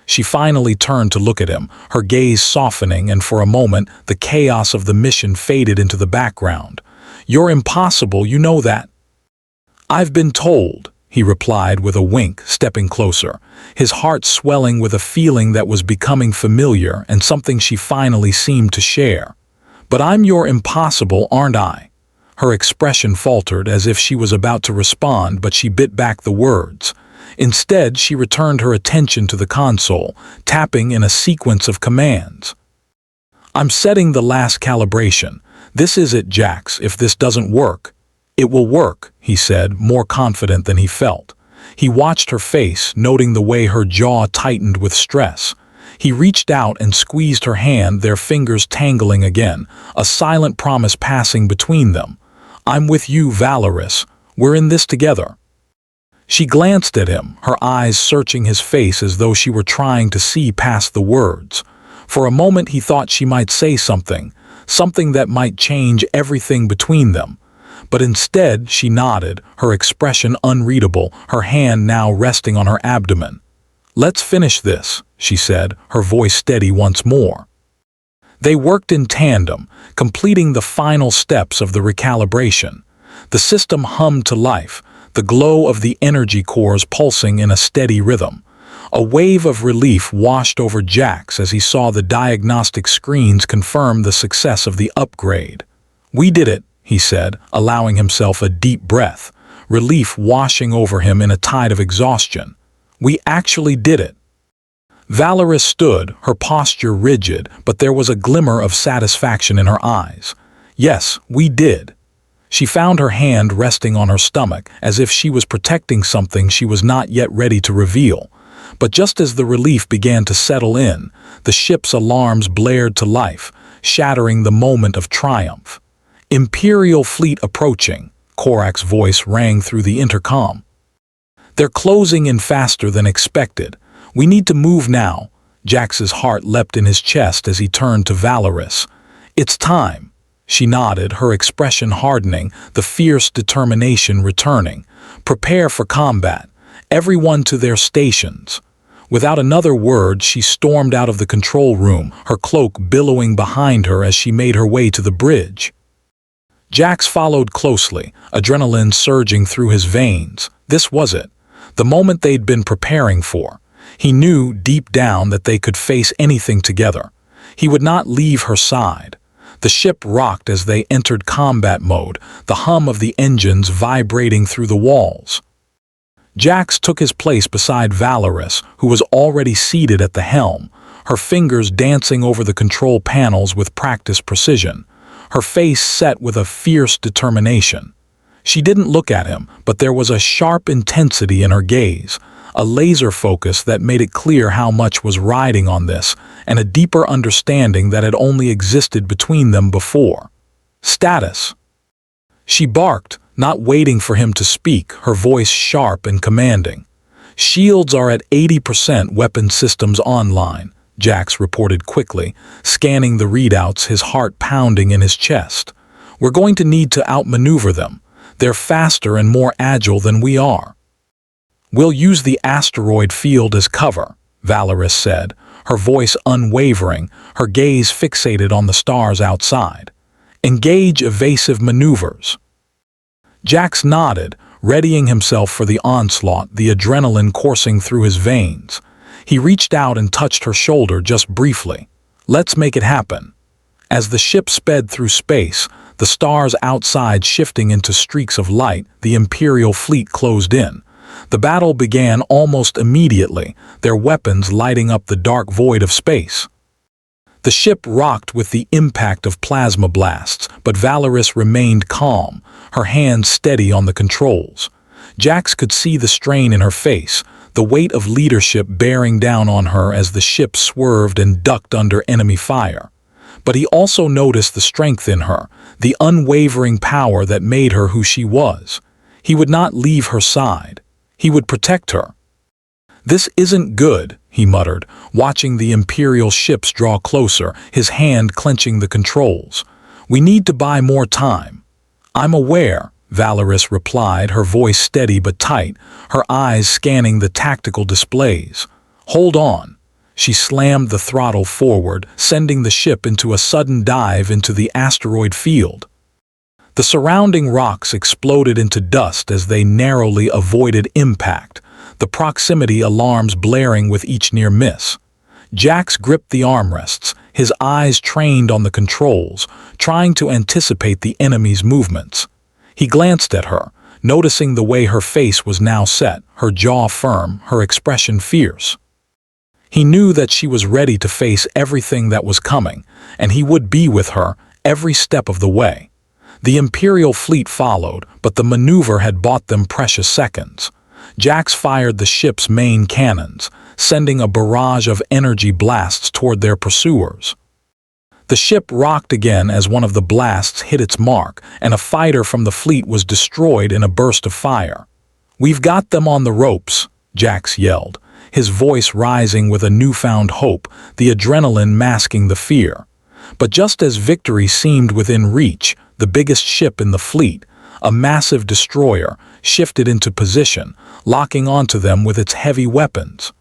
She finally turned to look at him, her gaze softening, and for a moment the chaos of the mission faded into the background. "You're impossible, you know that." "I've been told," he replied with a wink, stepping closer, his heart swelling with a feeling that was becoming familiar and something she finally seemed to share. "But I'm your impossible, aren't I?" Her expression faltered as if she was about to respond, but she bit back the words. Instead, she returned her attention to the console, tapping in a sequence of commands. "I'm setting the last calibration. This is it, Jax. If this doesn't work—" "It will work," he said, more confident than he felt. He watched her face, noting the way her jaw tightened with stress. He reached out and squeezed her hand, their fingers tangling again, a silent promise passing between them. "I'm with you, Valariss. We're in this together." She glanced at him, her eyes searching his face as though she were trying to see past the words. For a moment he thought she might say something that might change everything between them. But instead she nodded, her expression unreadable, her hand now resting on her abdomen. "Let's finish this," she said, her voice steady once more. They worked in tandem, completing the final steps of the recalibration. The system hummed to life, the glow of the energy cores pulsing in a steady rhythm. A wave of relief washed over Jax as he saw the diagnostic screens confirm the success of the upgrade. "We did it," he said, allowing himself a deep breath, relief washing over him in a tide of exhaustion. "We actually did it." Valariss stood, her posture rigid, but there was a glimmer of satisfaction in her eyes. "Yes, we did." She found her hand resting on her stomach, as if she was protecting something she was not yet ready to reveal. But just as the relief began to settle in, the ship's alarms blared to life, shattering the moment of triumph. "Imperial fleet approaching," Korak's voice rang through the intercom. "They're closing in faster than expected. We need to move now." Jax's heart leapt in his chest as he turned to Valariss. "It's time." She nodded, her expression hardening, the fierce determination returning. "Prepare for combat. Everyone to their stations." Without another word, she stormed out of the control room, her cloak billowing behind her as she made her way to the bridge. Jax followed closely, adrenaline surging through his veins. This was it, the moment they'd been preparing for. He knew deep down that they could face anything together. He would not leave her side. The ship rocked as they entered combat mode, the hum of the engines vibrating through the walls. Jax took his place beside Valariss, who was already seated at the helm, her fingers dancing over the control panels with practiced precision, her face set with a fierce determination. She didn't look at him, but there was a sharp intensity in her gaze, a laser focus that made it clear how much was riding on this, and a deeper understanding that had only existed between them before. Status. She barked, not waiting for him to speak, her voice sharp and commanding. Shields are at 80%, weapon systems online, Jax reported quickly, scanning the readouts, his heart pounding in his chest. We're going to need to outmaneuver them. They're faster and more agile than we are. We'll use the asteroid field as cover, Valariss said, her voice unwavering, her gaze fixated on the stars outside. Engage evasive maneuvers. Jax nodded, readying himself for the onslaught, the adrenaline coursing through his veins. He reached out and touched her shoulder just briefly. Let's make it happen. As the ship sped through space, the stars outside shifting into streaks of light, the Imperial fleet closed in. The battle began almost immediately, their weapons lighting up the dark void of space. The ship rocked with the impact of plasma blasts, but Valariss remained calm, her hands steady on the controls. Jax could see the strain in her face, the weight of leadership bearing down on her as the ship swerved and ducked under enemy fire. But he also noticed the strength in her, the unwavering power that made her who she was. He would not leave her side. He would protect her. This isn't good, he muttered, watching the Imperial ships draw closer, his hand clenching the controls. We need to buy more time. I'm aware, Valariss replied, her voice steady but tight, her eyes scanning the tactical displays. Hold on. She slammed the throttle forward, sending the ship into a sudden dive into the asteroid field. The surrounding rocks exploded into dust as they narrowly avoided impact, the proximity alarms blaring with each near miss. Jax gripped the armrests, his eyes trained on the controls, trying to anticipate the enemy's movements. He glanced at her, noticing the way her face was now set, her jaw firm, her expression fierce. He knew that she was ready to face everything that was coming, and he would be with her every step of the way. The Imperial fleet followed, but the maneuver had bought them precious seconds. Jax fired the ship's main cannons, sending a barrage of energy blasts toward their pursuers. The ship rocked again as one of the blasts hit its mark, and a fighter from the fleet was destroyed in a burst of fire. "We've got them on the ropes," Jax yelled, his voice rising with a newfound hope, the adrenaline masking the fear. But just as victory seemed within reach, the biggest ship in the fleet, a massive destroyer, shifted into position, locking onto them with its heavy weapons.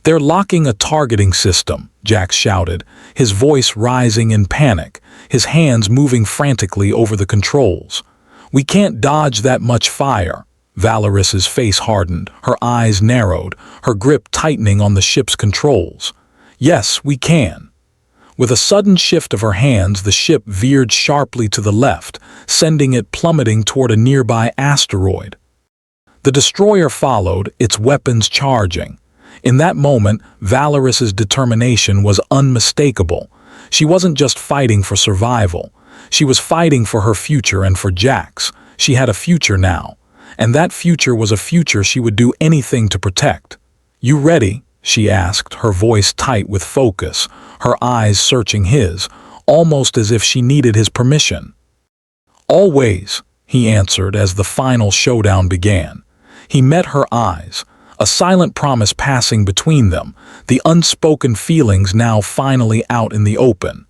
"They're locking a targeting system," Jax shouted, his voice rising in panic, his hands moving frantically over the controls. "We can't dodge that much fire." Valariss's face hardened, her eyes narrowed, her grip tightening on the ship's controls. "Yes, we can." With a sudden shift of her hands, the ship veered sharply to the left, sending it plummeting toward a nearby asteroid. The destroyer followed, its weapons charging. In that moment, Valariss's determination was unmistakable. She wasn't just fighting for survival. She was fighting for her future and for Jax. She had a future now, and that future was a future she would do anything to protect. "You ready?" she asked, her voice tight with focus, her eyes searching his, almost as if she needed his permission. "Always," he answered as the final showdown began. He met her eyes, a silent promise passing between them, the unspoken feelings now finally out in the open.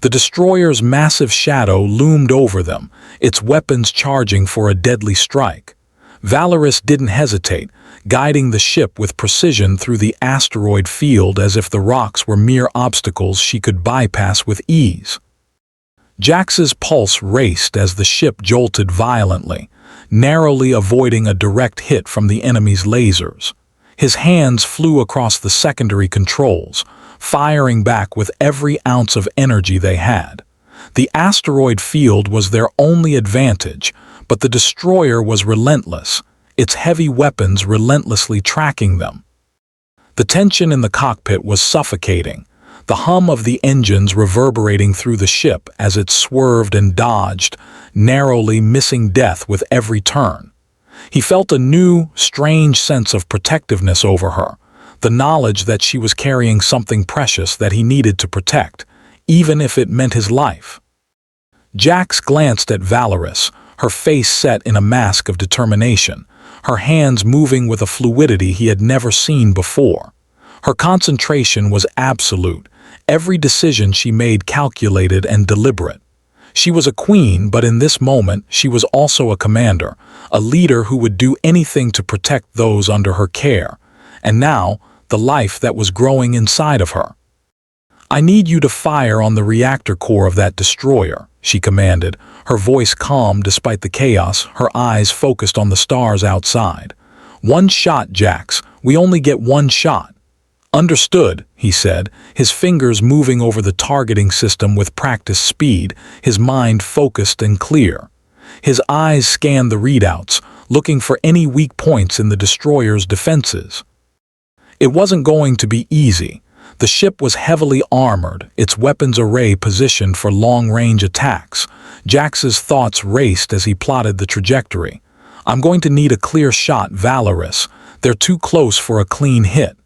The destroyer's massive shadow loomed over them, its weapons charging for a deadly strike. Valariss didn't hesitate, guiding the ship with precision through the asteroid field as if the rocks were mere obstacles she could bypass with ease. Jax's pulse raced as the ship jolted violently, narrowly avoiding a direct hit from the enemy's lasers. His hands flew across the secondary controls, firing back with every ounce of energy they had. The asteroid field was their only advantage, but the destroyer was relentless, its heavy weapons relentlessly tracking them. The tension in the cockpit was suffocating. the hum of the engines reverberating through the ship as it swerved and dodged, narrowly missing death with every turn. He felt a new, strange sense of protectiveness over her, the knowledge that she was carrying something precious that he needed to protect, even if it meant his life. Jax glanced at Valariss, her face set in a mask of determination, her hands moving with a fluidity he had never seen before. Her concentration was absolute, every decision she made calculated and deliberate. She was a queen, but in this moment she was also a commander, a leader who would do anything to protect those under her care, and now the life that was growing inside of her. "I need you to fire on the reactor core of that destroyer," she commanded, her voice calm despite the chaos, her eyes focused on the stars outside. "One shot, Jax. We only get one shot." "Understood," he said, his fingers moving over the targeting system with practiced speed, his mind focused and clear. His eyes scanned the readouts, looking for any weak points in the destroyer's defenses. It wasn't going to be easy. The ship was heavily armored, its weapons array positioned for long-range attacks. Jax's thoughts raced as he plotted the trajectory. "I'm going to need a clear shot, Valariss. They're too close for a clean hit."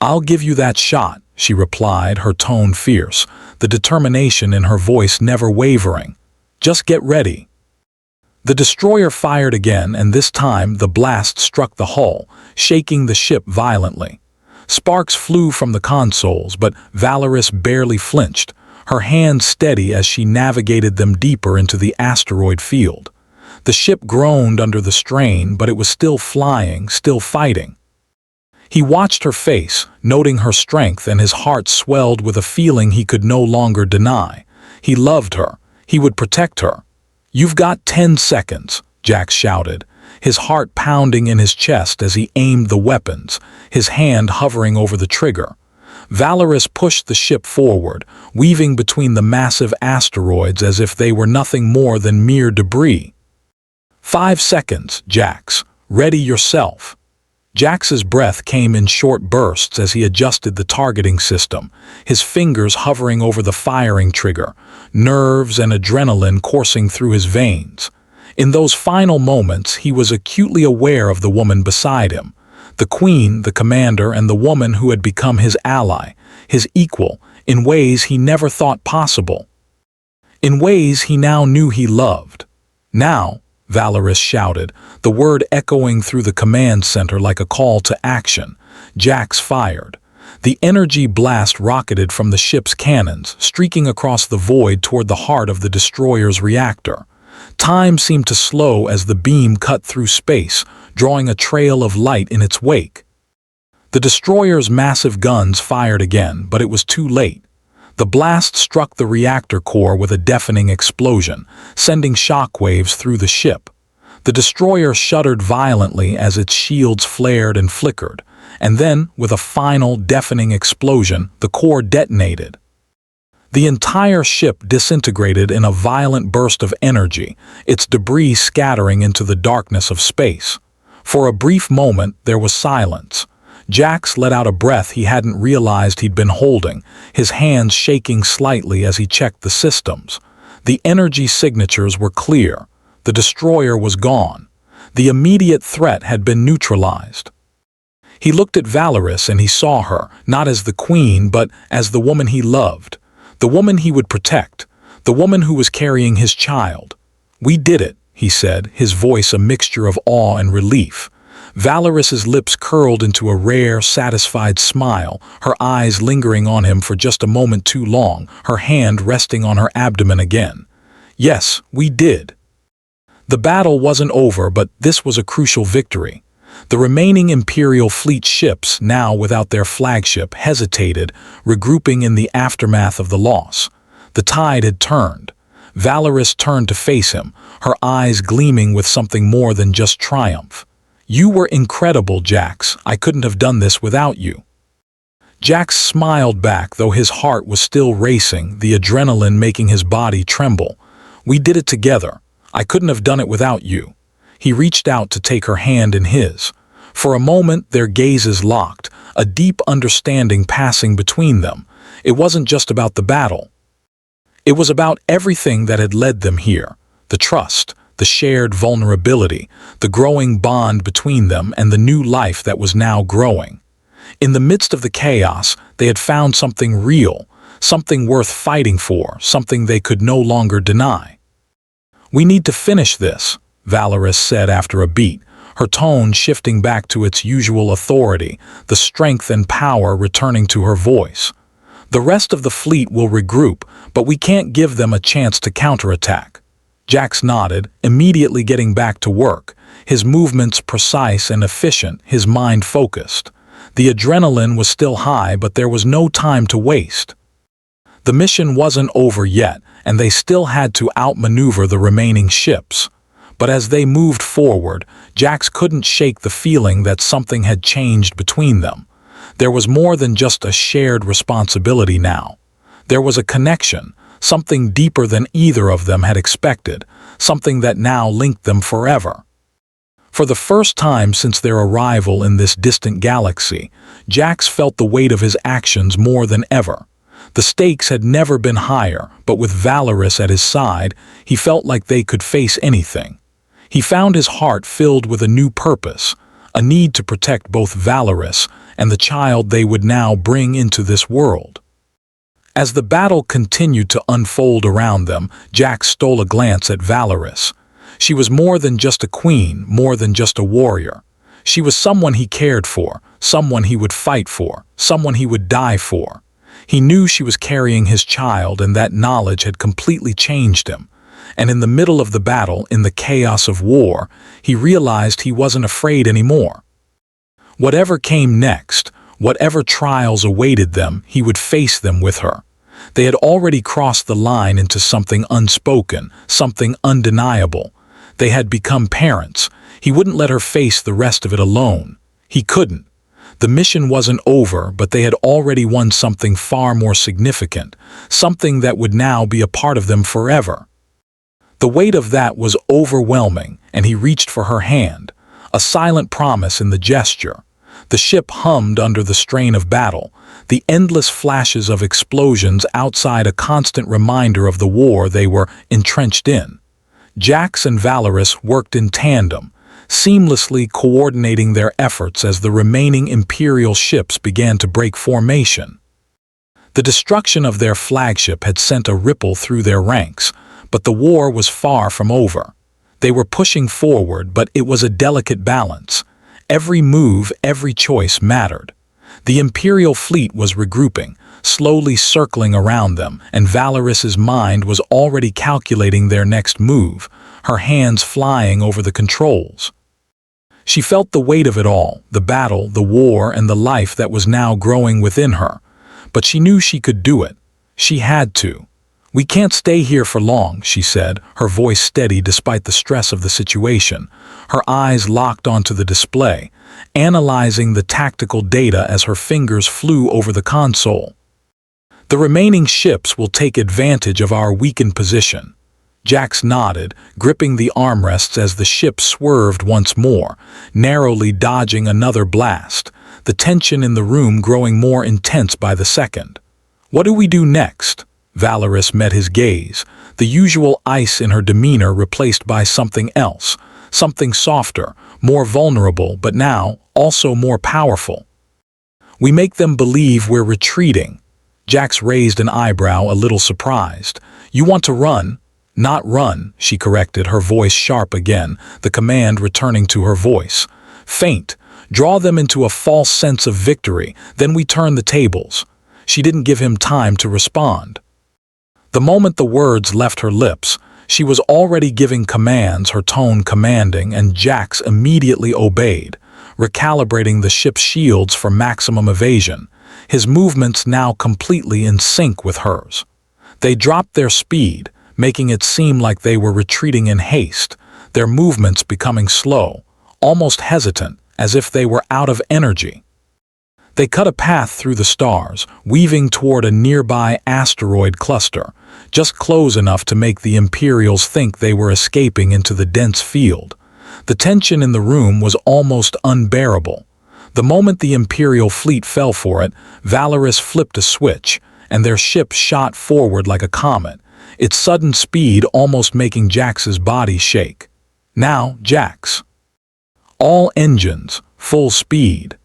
"I'll give you that shot," she replied, her tone fierce, the determination in her voice never wavering. "Just get ready." The destroyer fired again, and this time the blast struck the hull, shaking the ship violently. Sparks flew from the consoles, but Valariss barely flinched, her hands steady as she navigated them deeper into the asteroid field. The ship groaned under the strain, but it was still flying, still fighting. He watched her face, noting her strength, and his heart swelled with a feeling he could no longer deny. He loved her. He would protect her. "You've got 10 seconds, Jax shouted, his heart pounding in his chest as he aimed the weapons, his hand hovering over the trigger. Valariss pushed the ship forward, weaving between the massive asteroids as if they were nothing more than mere debris. 5 seconds, Jax. Ready yourself." Jax's breath came in short bursts as he adjusted the targeting system, his fingers hovering over the firing trigger, nerves and adrenaline coursing through his veins. In those final moments, he was acutely aware of the woman beside him, the queen, the commander, and the woman who had become his ally, his equal, in ways he never thought possible. In ways he now knew he loved. "Now," Valariss shouted, the word echoing through the command center like a call to action. Jax fired. The energy blast rocketed from the ship's cannons, streaking across the void toward the heart of the destroyer's reactor. Time seemed to slow as the beam cut through space, drawing a trail of light in its wake. The destroyer's massive guns fired again, but it was too late. The blast struck the reactor core with a deafening explosion, sending shockwaves through the ship. The destroyer shuddered violently as its shields flared and flickered, and then, with a final deafening explosion, the core detonated. The entire ship disintegrated in a violent burst of energy, its debris scattering into the darkness of space. For a brief moment, there was silence. Jax let out a breath he hadn't realized he'd been holding, his hands shaking slightly as he checked the systems. The energy signatures were clear. The destroyer was gone. The immediate threat had been neutralized. He looked at Valariss and he saw her, not as the queen, but as the woman he loved, the woman he would protect, the woman who was carrying his child. "We did it," he said, his voice a mixture of awe and relief. Valariss's lips curled into a rare, satisfied smile, her eyes lingering on him for just a moment too long, her hand resting on her abdomen again. "Yes, we did." The battle wasn't over, but this was a crucial victory. The remaining Imperial fleet ships, now without their flagship, hesitated, regrouping in the aftermath of the loss. The tide had turned. Valariss turned to face him, her eyes gleaming with something more than just triumph. "You were incredible, Jax. I couldn't have done this without you." Jax smiled back, though his heart was still racing, the adrenaline making his body tremble. "We did it together. I couldn't have done it without you." He reached out to take her hand in his. For a moment, their gazes locked, a deep understanding passing between them. It wasn't just about the battle. It was about everything that had led them here, the trust, the shared vulnerability, the growing bond between them, and the new life that was now growing. In the midst of the chaos, they had found something real, something worth fighting for, something they could no longer deny. "We need to finish this," Valariss said after a beat, her tone shifting back to its usual authority, the strength and power returning to her voice. "The rest of the fleet will regroup, but we can't give them a chance to counterattack." Jax nodded, immediately getting back to work, his movements precise and efficient, his mind focused. The adrenaline was still high, but there was no time to waste. The mission wasn't over yet, and they still had to outmaneuver the remaining ships. But as they moved forward, Jax couldn't shake the feeling that something had changed between them. There was more than just a shared responsibility now. There was a connection, something deeper than either of them had expected, something that now linked them forever. For the first time since their arrival in this distant galaxy, Jax felt the weight of his actions more than ever. The stakes had never been higher, but with Valariss at his side, he felt like they could face anything. He found his heart filled with a new purpose, a need to protect both Valariss and the child they would now bring into this world. As the battle continued to unfold around them, Jax stole a glance at Valariss. She was more than just a queen, more than just a warrior. She was someone he cared for, someone he would fight for, someone he would die for. He knew she was carrying his child, and that knowledge had completely changed him. And in the middle of the battle, in the chaos of war, he realized he wasn't afraid anymore. Whatever came next, whatever trials awaited them, he would face them with her. They had already crossed the line into something unspoken, something undeniable. They had become parents. He wouldn't let her face the rest of it alone. He couldn't. The mission wasn't over, but they had already won something far more significant, something that would now be a part of them forever. The weight of that was overwhelming, and he reached for her hand, a silent promise in the gesture. The ship hummed under the strain of battle, the endless flashes of explosions outside a constant reminder of the war they were entrenched in. Jax and Valariss worked in tandem, seamlessly coordinating their efforts as the remaining Imperial ships began to break formation. The destruction of their flagship had sent a ripple through their ranks, but the war was far from over. They were pushing forward, but it was a delicate balance. Every move, every choice mattered. The Imperial fleet was regrouping, slowly circling around them, and Valariss's mind was already calculating their next move, her hands flying over the controls. She felt the weight of it all, the battle, the war, and the life that was now growing within her. But she knew she could do it. She had to. "We can't stay here for long," she said, her voice steady despite the stress of the situation. Her eyes locked onto the display, analyzing the tactical data as her fingers flew over the console. "The remaining ships will take advantage of our weakened position." Jax nodded, gripping the armrests as the ship swerved once more, narrowly dodging another blast, the tension in the room growing more intense by the second. "What do we do next?" Valariss met his gaze, the usual ice in her demeanor replaced by something else, something softer, more vulnerable, but now also more powerful. "We make them believe we're retreating." Jax raised an eyebrow, a little surprised. "You want to run?" "Not run," she corrected, her voice sharp again, the command returning to her voice. "Feint. Draw them into a false sense of victory, then we turn the tables." She didn't give him time to respond. The moment the words left her lips, she was already giving commands, her tone commanding, and Jax immediately obeyed, recalibrating the ship's shields for maximum evasion, his movements now completely in sync with hers. They dropped their speed, making it seem like they were retreating in haste, their movements becoming slow, almost hesitant, as if they were out of energy. They cut a path through the stars, weaving toward a nearby asteroid cluster, just close enough to make the Imperials think they were escaping into the dense field. The tension in the room was almost unbearable. The moment the Imperial fleet fell for it, Valariss flipped a switch, and their ship shot forward like a comet, its sudden speed almost making Jax's body shake. Now, Jax. All engines, full speed.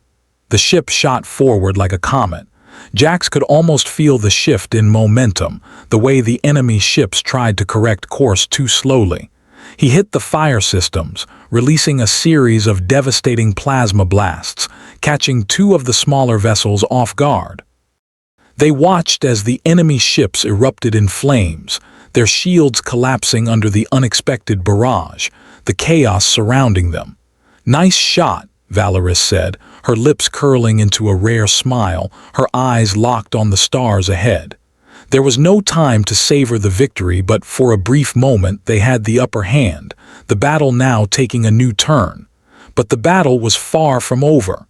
The ship shot forward like a comet. Jax could almost feel the shift in momentum, the way the enemy ships tried to correct course too slowly. He hit the fire systems, releasing a series of devastating plasma blasts, catching two of the smaller vessels off guard. They watched as the enemy ships erupted in flames, their shields collapsing under the unexpected barrage, the chaos surrounding them. "Nice shot," Valariss said, her lips curling into a rare smile, her eyes locked on the stars ahead. There was no time to savor the victory, but for a brief moment they had the upper hand, the battle now taking a new turn. But the battle was far from over.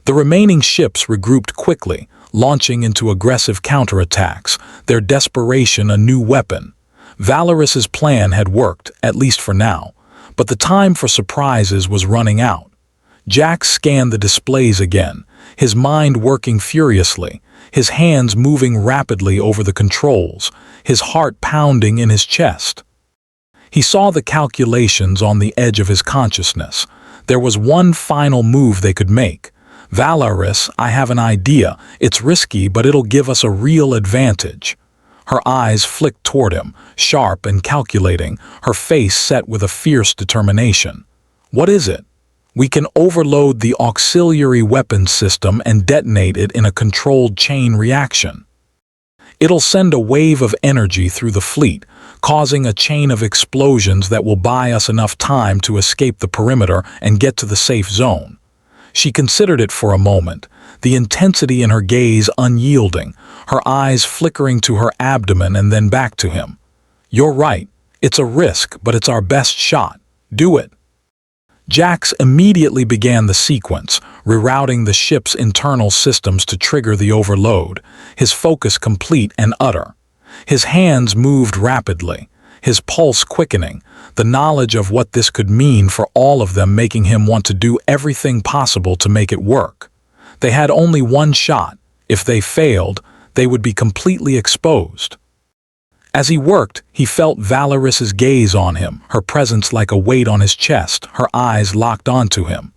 The remaining ships regrouped quickly, launching into aggressive counterattacks, their desperation a new weapon. Valariss's plan had worked, at least for now, but the time for surprises was running out. Jax scanned the displays again, his mind working furiously, his hands moving rapidly over the controls, his heart pounding in his chest. He saw the calculations on the edge of his consciousness. There was one final move they could make. "Valariss, I have an idea. It's risky, but it'll give us a real advantage." Her eyes flicked toward him, sharp and calculating, her face set with a fierce determination. "What is it?" "We can overload the auxiliary weapons system and detonate it in a controlled chain reaction. It'll send a wave of energy through the fleet, causing a chain of explosions that will buy us enough time to escape the perimeter and get to the safe zone." She considered it for a moment, the intensity in her gaze unyielding, her eyes flickering to her abdomen and then back to him. "You're right. It's a risk, but it's our best shot. Do it." Jax immediately began the sequence, rerouting the ship's internal systems to trigger the overload, his focus complete and utter. His hands moved rapidly, his pulse quickening, the knowledge of what this could mean for all of them making him want to do everything possible to make it work. They had only one shot. If they failed, they would be completely exposed. As he worked, he felt Valariss's gaze on him, her presence like a weight on his chest, her eyes locked onto him.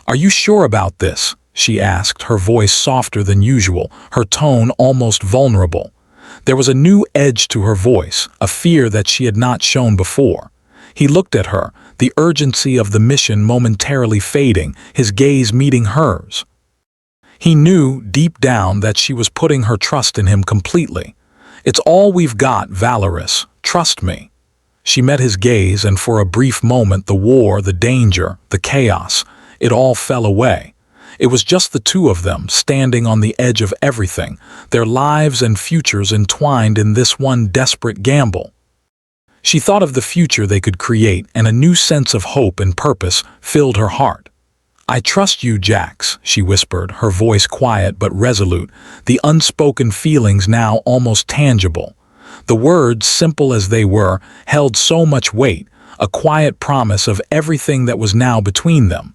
"Are you sure about this?" she asked, her voice softer than usual, her tone almost vulnerable. There was a new edge to her voice, a fear that she had not shown before. He looked at her, the urgency of the mission momentarily fading, his gaze meeting hers. He knew, deep down, that she was putting her trust in him completely. "It's all we've got, Valariss. Trust me." She met his gaze, and for a brief moment the war, the danger, the chaos, it all fell away. It was just the two of them, standing on the edge of everything, their lives and futures entwined in this one desperate gamble. She thought of the future they could create, and a new sense of hope and purpose filled her heart. "I trust you, Jax," she whispered, her voice quiet but resolute, the unspoken feelings now almost tangible. The words, simple as they were, held so much weight, a quiet promise of everything that was now between them.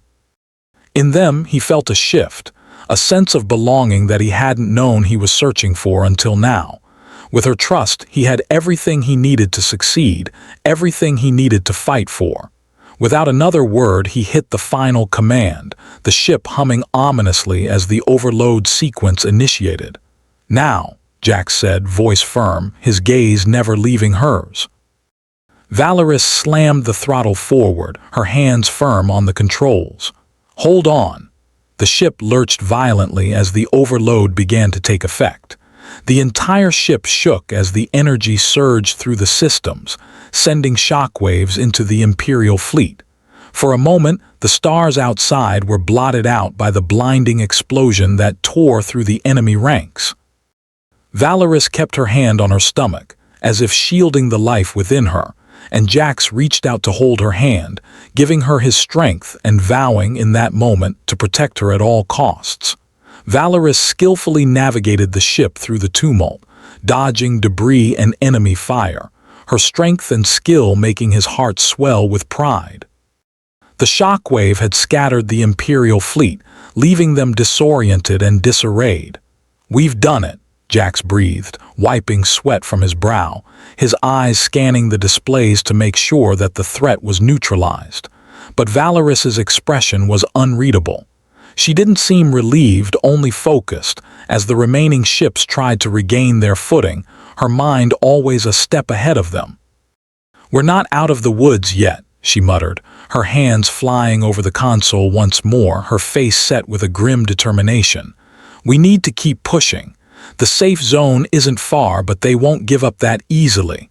In them, he felt a shift, a sense of belonging that he hadn't known he was searching for until now. With her trust, he had everything he needed to succeed, everything he needed to fight for. Without another word, he hit the final command, the ship humming ominously as the overload sequence initiated. "Now," Jax said, voice firm, his gaze never leaving hers. Valariss slammed the throttle forward, her hands firm on the controls. "Hold on." The ship lurched violently as the overload began to take effect. The entire ship shook as the energy surged through the systems, sending shockwaves into the Imperial fleet. For a moment, the stars outside were blotted out by the blinding explosion that tore through the enemy ranks. Valariss kept her hand on her stomach, as if shielding the life within her, and Jax reached out to hold her hand, giving her his strength and vowing in that moment to protect her at all costs. Valariss skillfully navigated the ship through the tumult, dodging debris and enemy fire, her strength and skill making his heart swell with pride. The shockwave had scattered the Imperial fleet, leaving them disoriented and disarrayed. "We've done it," Jax breathed, wiping sweat from his brow, his eyes scanning the displays to make sure that the threat was neutralized. But Valariss's expression was unreadable. She didn't seem relieved, only focused, as the remaining ships tried to regain their footing, her mind always a step ahead of them. "We're not out of the woods yet," she muttered, her hands flying over the console once more, her face set with a grim determination. "We need to keep pushing. The safe zone isn't far, but they won't give up that easily."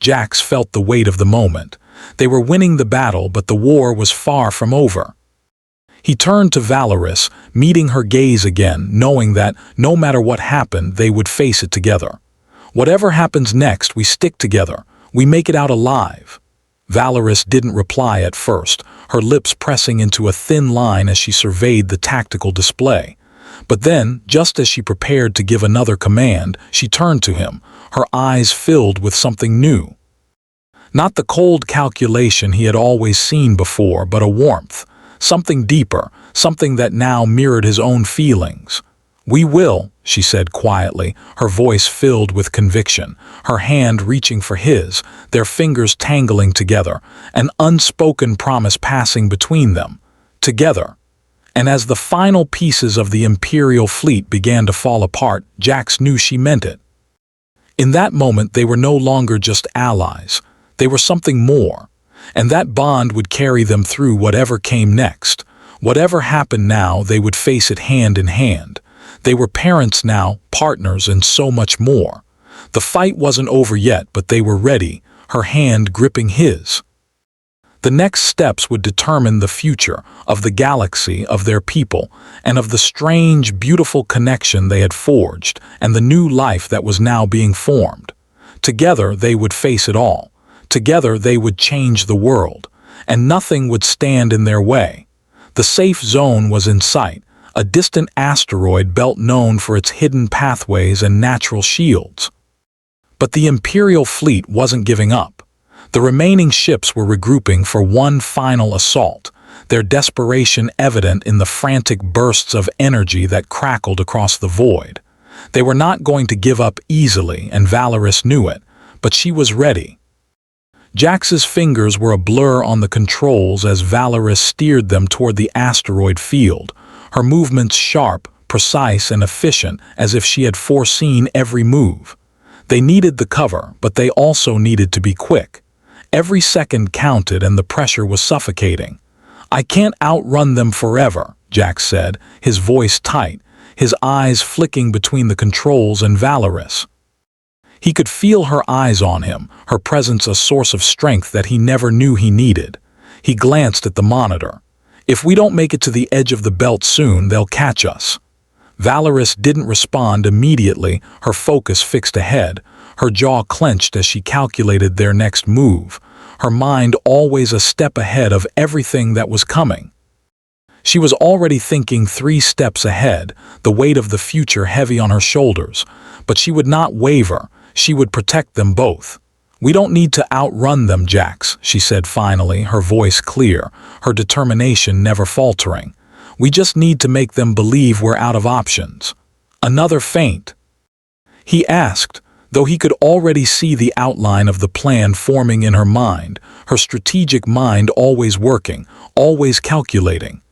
Jax felt the weight of the moment. They were winning the battle, but the war was far from over. He turned to Valariss, meeting her gaze again, knowing that, no matter what happened, they would face it together. "Whatever happens next, we stick together. We make it out alive." Valariss didn't reply at first, her lips pressing into a thin line as she surveyed the tactical display. But then, just as she prepared to give another command, she turned to him, her eyes filled with something new. Not the cold calculation he had always seen before, but a warmth. Something deeper, something that now mirrored his own feelings. "We will," she said quietly, her voice filled with conviction, her hand reaching for his, their fingers tangling together, an unspoken promise passing between them. Together. And as the final pieces of the Imperial fleet began to fall apart, Jax knew she meant it. In that moment, they were no longer just allies. They were something more. And that bond would carry them through whatever came next. Whatever happened now, they would face it hand in hand. They were parents now, partners, and so much more. The fight wasn't over yet, but they were ready, her hand gripping his. The next steps would determine the future of the galaxy, of their people, and of the strange, beautiful connection they had forged, and the new life that was now being formed. Together they would face it all. Together they would change the world, and nothing would stand in their way. The safe zone was in sight, a distant asteroid belt known for its hidden pathways and natural shields. But the Imperial fleet wasn't giving up. The remaining ships were regrouping for one final assault, their desperation evident in the frantic bursts of energy that crackled across the void. They were not going to give up easily, and Valariss knew it, but she was ready. Jax's fingers were a blur on the controls as Valariss steered them toward the asteroid field, her movements sharp, precise, and efficient, as if she had foreseen every move. They needed the cover, but they also needed to be quick. Every second counted, and the pressure was suffocating. "I can't outrun them forever," Jax said, his voice tight, his eyes flicking between the controls and Valariss. He could feel her eyes on him, her presence a source of strength that he never knew he needed. He glanced at the monitor. "If we don't make it to the edge of the belt soon, they'll catch us." Valariss didn't respond immediately, her focus fixed ahead, her jaw clenched as she calculated their next move, her mind always a step ahead of everything that was coming. She was already thinking 3 steps ahead, the weight of the future heavy on her shoulders, but she would not waver. She would protect them both. "We don't need to outrun them, Jax," she said finally, her voice clear, her determination never faltering. "We just need to make them believe we're out of options." "Another feint?" he asked, though he could already see the outline of the plan forming in her mind, her strategic mind always working, always calculating.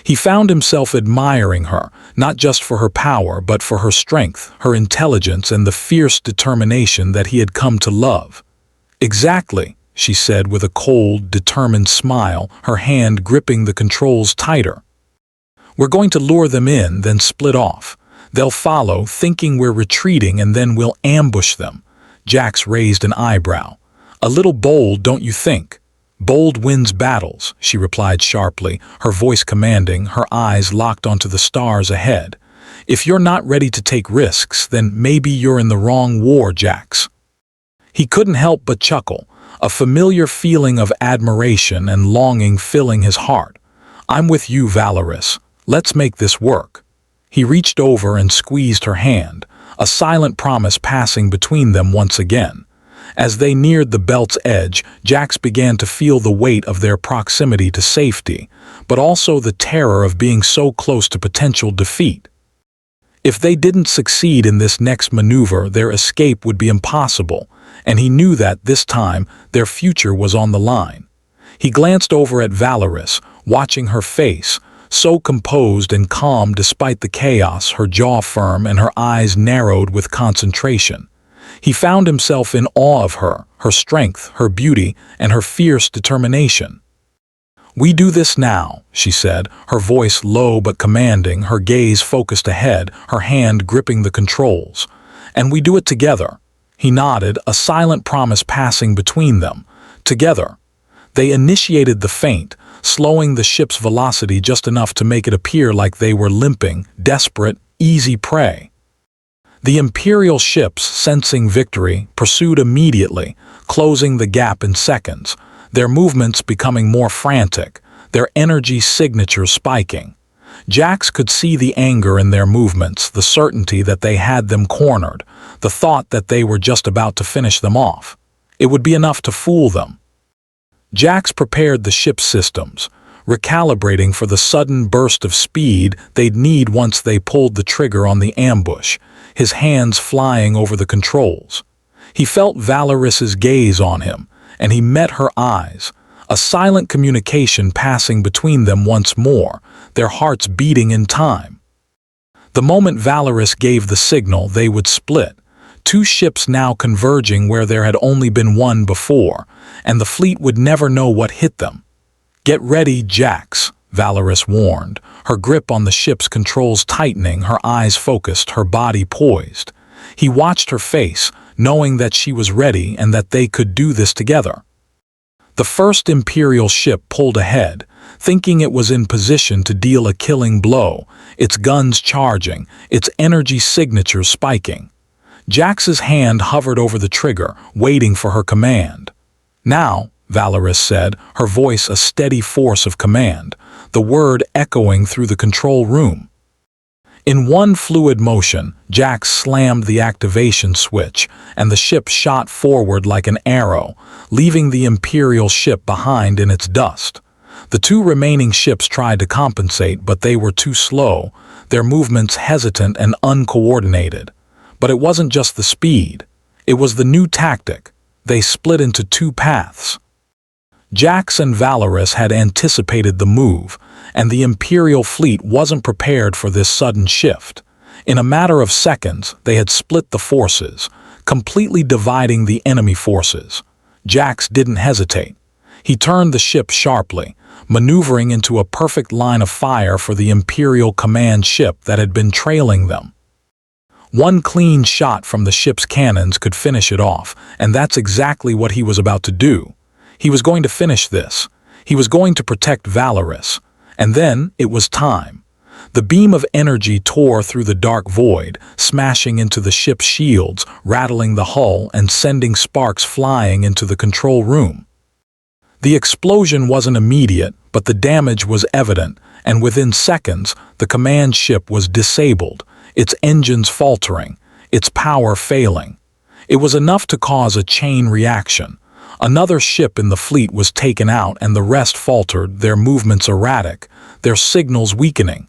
He found himself admiring her, not just for her power, but for her strength, her intelligence, and the fierce determination that he had come to love. "Exactly," she said with a cold, determined smile, her hand gripping the controls tighter. "We're going to lure them in, then split off. They'll follow, thinking we're retreating, and then we'll ambush them." Jax raised an eyebrow. "A little bold, don't you think?" "Bold wins battles," she replied sharply, her voice commanding, her eyes locked onto the stars ahead. "If you're not ready to take risks, then maybe you're in the wrong war, Jax." He couldn't help but chuckle, a familiar feeling of admiration and longing filling his heart. "I'm with you, Valariss. Let's make this work." He reached over and squeezed her hand, a silent promise passing between them once again. As they neared the belt's edge, Jax began to feel the weight of their proximity to safety, but also the terror of being so close to potential defeat. If they didn't succeed in this next maneuver, their escape would be impossible, and he knew that, this time, their future was on the line. He glanced over at Valariss, watching her face, so composed and calm despite the chaos, her jaw firm and her eyes narrowed with concentration. He found himself in awe of her, her strength, her beauty, and her fierce determination. "We do this now," she said, her voice low but commanding, her gaze focused ahead, her hand gripping the controls. "And we do it together." He nodded, a silent promise passing between them. Together. They initiated the feint, slowing the ship's velocity just enough to make it appear like they were limping, desperate, easy prey. The Imperial ships, sensing victory, pursued immediately, closing the gap in seconds, their movements becoming more frantic, their energy signature spiking. Jax could see the anger in their movements, the certainty that they had them cornered, the thought that they were just about to finish them off. It would be enough to fool them. Jax prepared the ship's systems, recalibrating for the sudden burst of speed they'd need once they pulled the trigger on the ambush, his hands flying over the controls. He felt Valariss's gaze on him, and he met her eyes, a silent communication passing between them once more, their hearts beating in time. The moment Valariss gave the signal, they would split, two ships now converging where there had only been one before, and the fleet would never know what hit them. "Get ready, Jax," Valariss warned, her grip on the ship's controls tightening, her eyes focused, her body poised. He watched her face, knowing that she was ready and that they could do this together. The first Imperial ship pulled ahead, thinking it was in position to deal a killing blow, its guns charging, its energy signature spiking. Jax's hand hovered over the trigger, waiting for her command. "Now," Valariss said, her voice a steady force of command, the word echoing through the control room. In one fluid motion, Jax slammed the activation switch, and the ship shot forward like an arrow, leaving the Imperial ship behind in its dust. The two remaining ships tried to compensate, but they were too slow, their movements hesitant and uncoordinated. But it wasn't just the speed. It was the new tactic. They split into two paths. Jax and Valariss had anticipated the move, and the Imperial fleet wasn't prepared for this sudden shift. In a matter of seconds, they had split the forces, completely dividing the enemy forces. Jax didn't hesitate. He turned the ship sharply, maneuvering into a perfect line of fire for the Imperial command ship that had been trailing them. One clean shot from the ship's cannons could finish it off, and that's exactly what he was about to do. He was going to finish this. He was going to protect Valariss. And then it was time. The beam of energy tore through the dark void, smashing into the ship's shields, rattling the hull and sending sparks flying into the control room. The explosion wasn't immediate, but the damage was evident, and within seconds, the command ship was disabled, its engines faltering, its power failing. It was enough to cause a chain reaction. Another ship in the fleet was taken out and the rest faltered, their movements erratic, their signals weakening.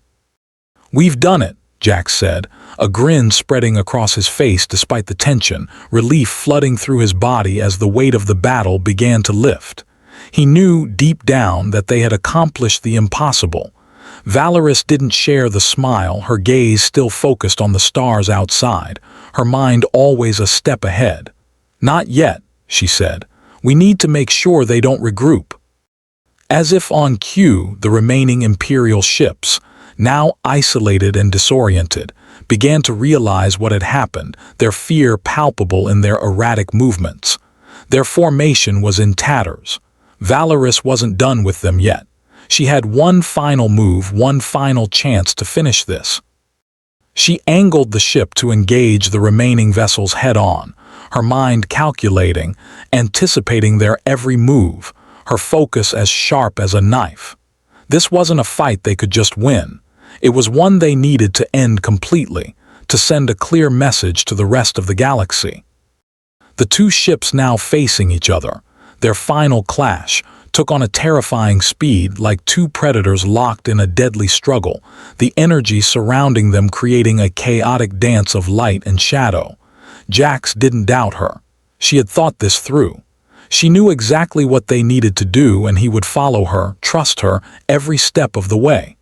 "We've done it," Jax said, a grin spreading across his face despite the tension, relief flooding through his body as the weight of the battle began to lift. He knew deep down that they had accomplished the impossible. Valariss didn't share the smile, her gaze still focused on the stars outside, her mind always a step ahead. "Not yet," she said. "We need to make sure they don't regroup." As if on cue, the remaining Imperial ships, now isolated and disoriented, began to realize what had happened, their fear palpable in their erratic movements. Their formation was in tatters. Valariss wasn't done with them yet. She had one final move, one final chance to finish this. She angled the ship to engage the remaining vessels head-on, her mind calculating, anticipating their every move, her focus as sharp as a knife. This wasn't a fight they could just win. It was one they needed to end completely, to send a clear message to the rest of the galaxy. The two ships now facing each other, their final clash, took on a terrifying speed, like two predators locked in a deadly struggle, the energy surrounding them creating a chaotic dance of light and shadow. Jax didn't doubt her. She had thought this through. She knew exactly what they needed to do, and he would follow her, trust her, every step of the way.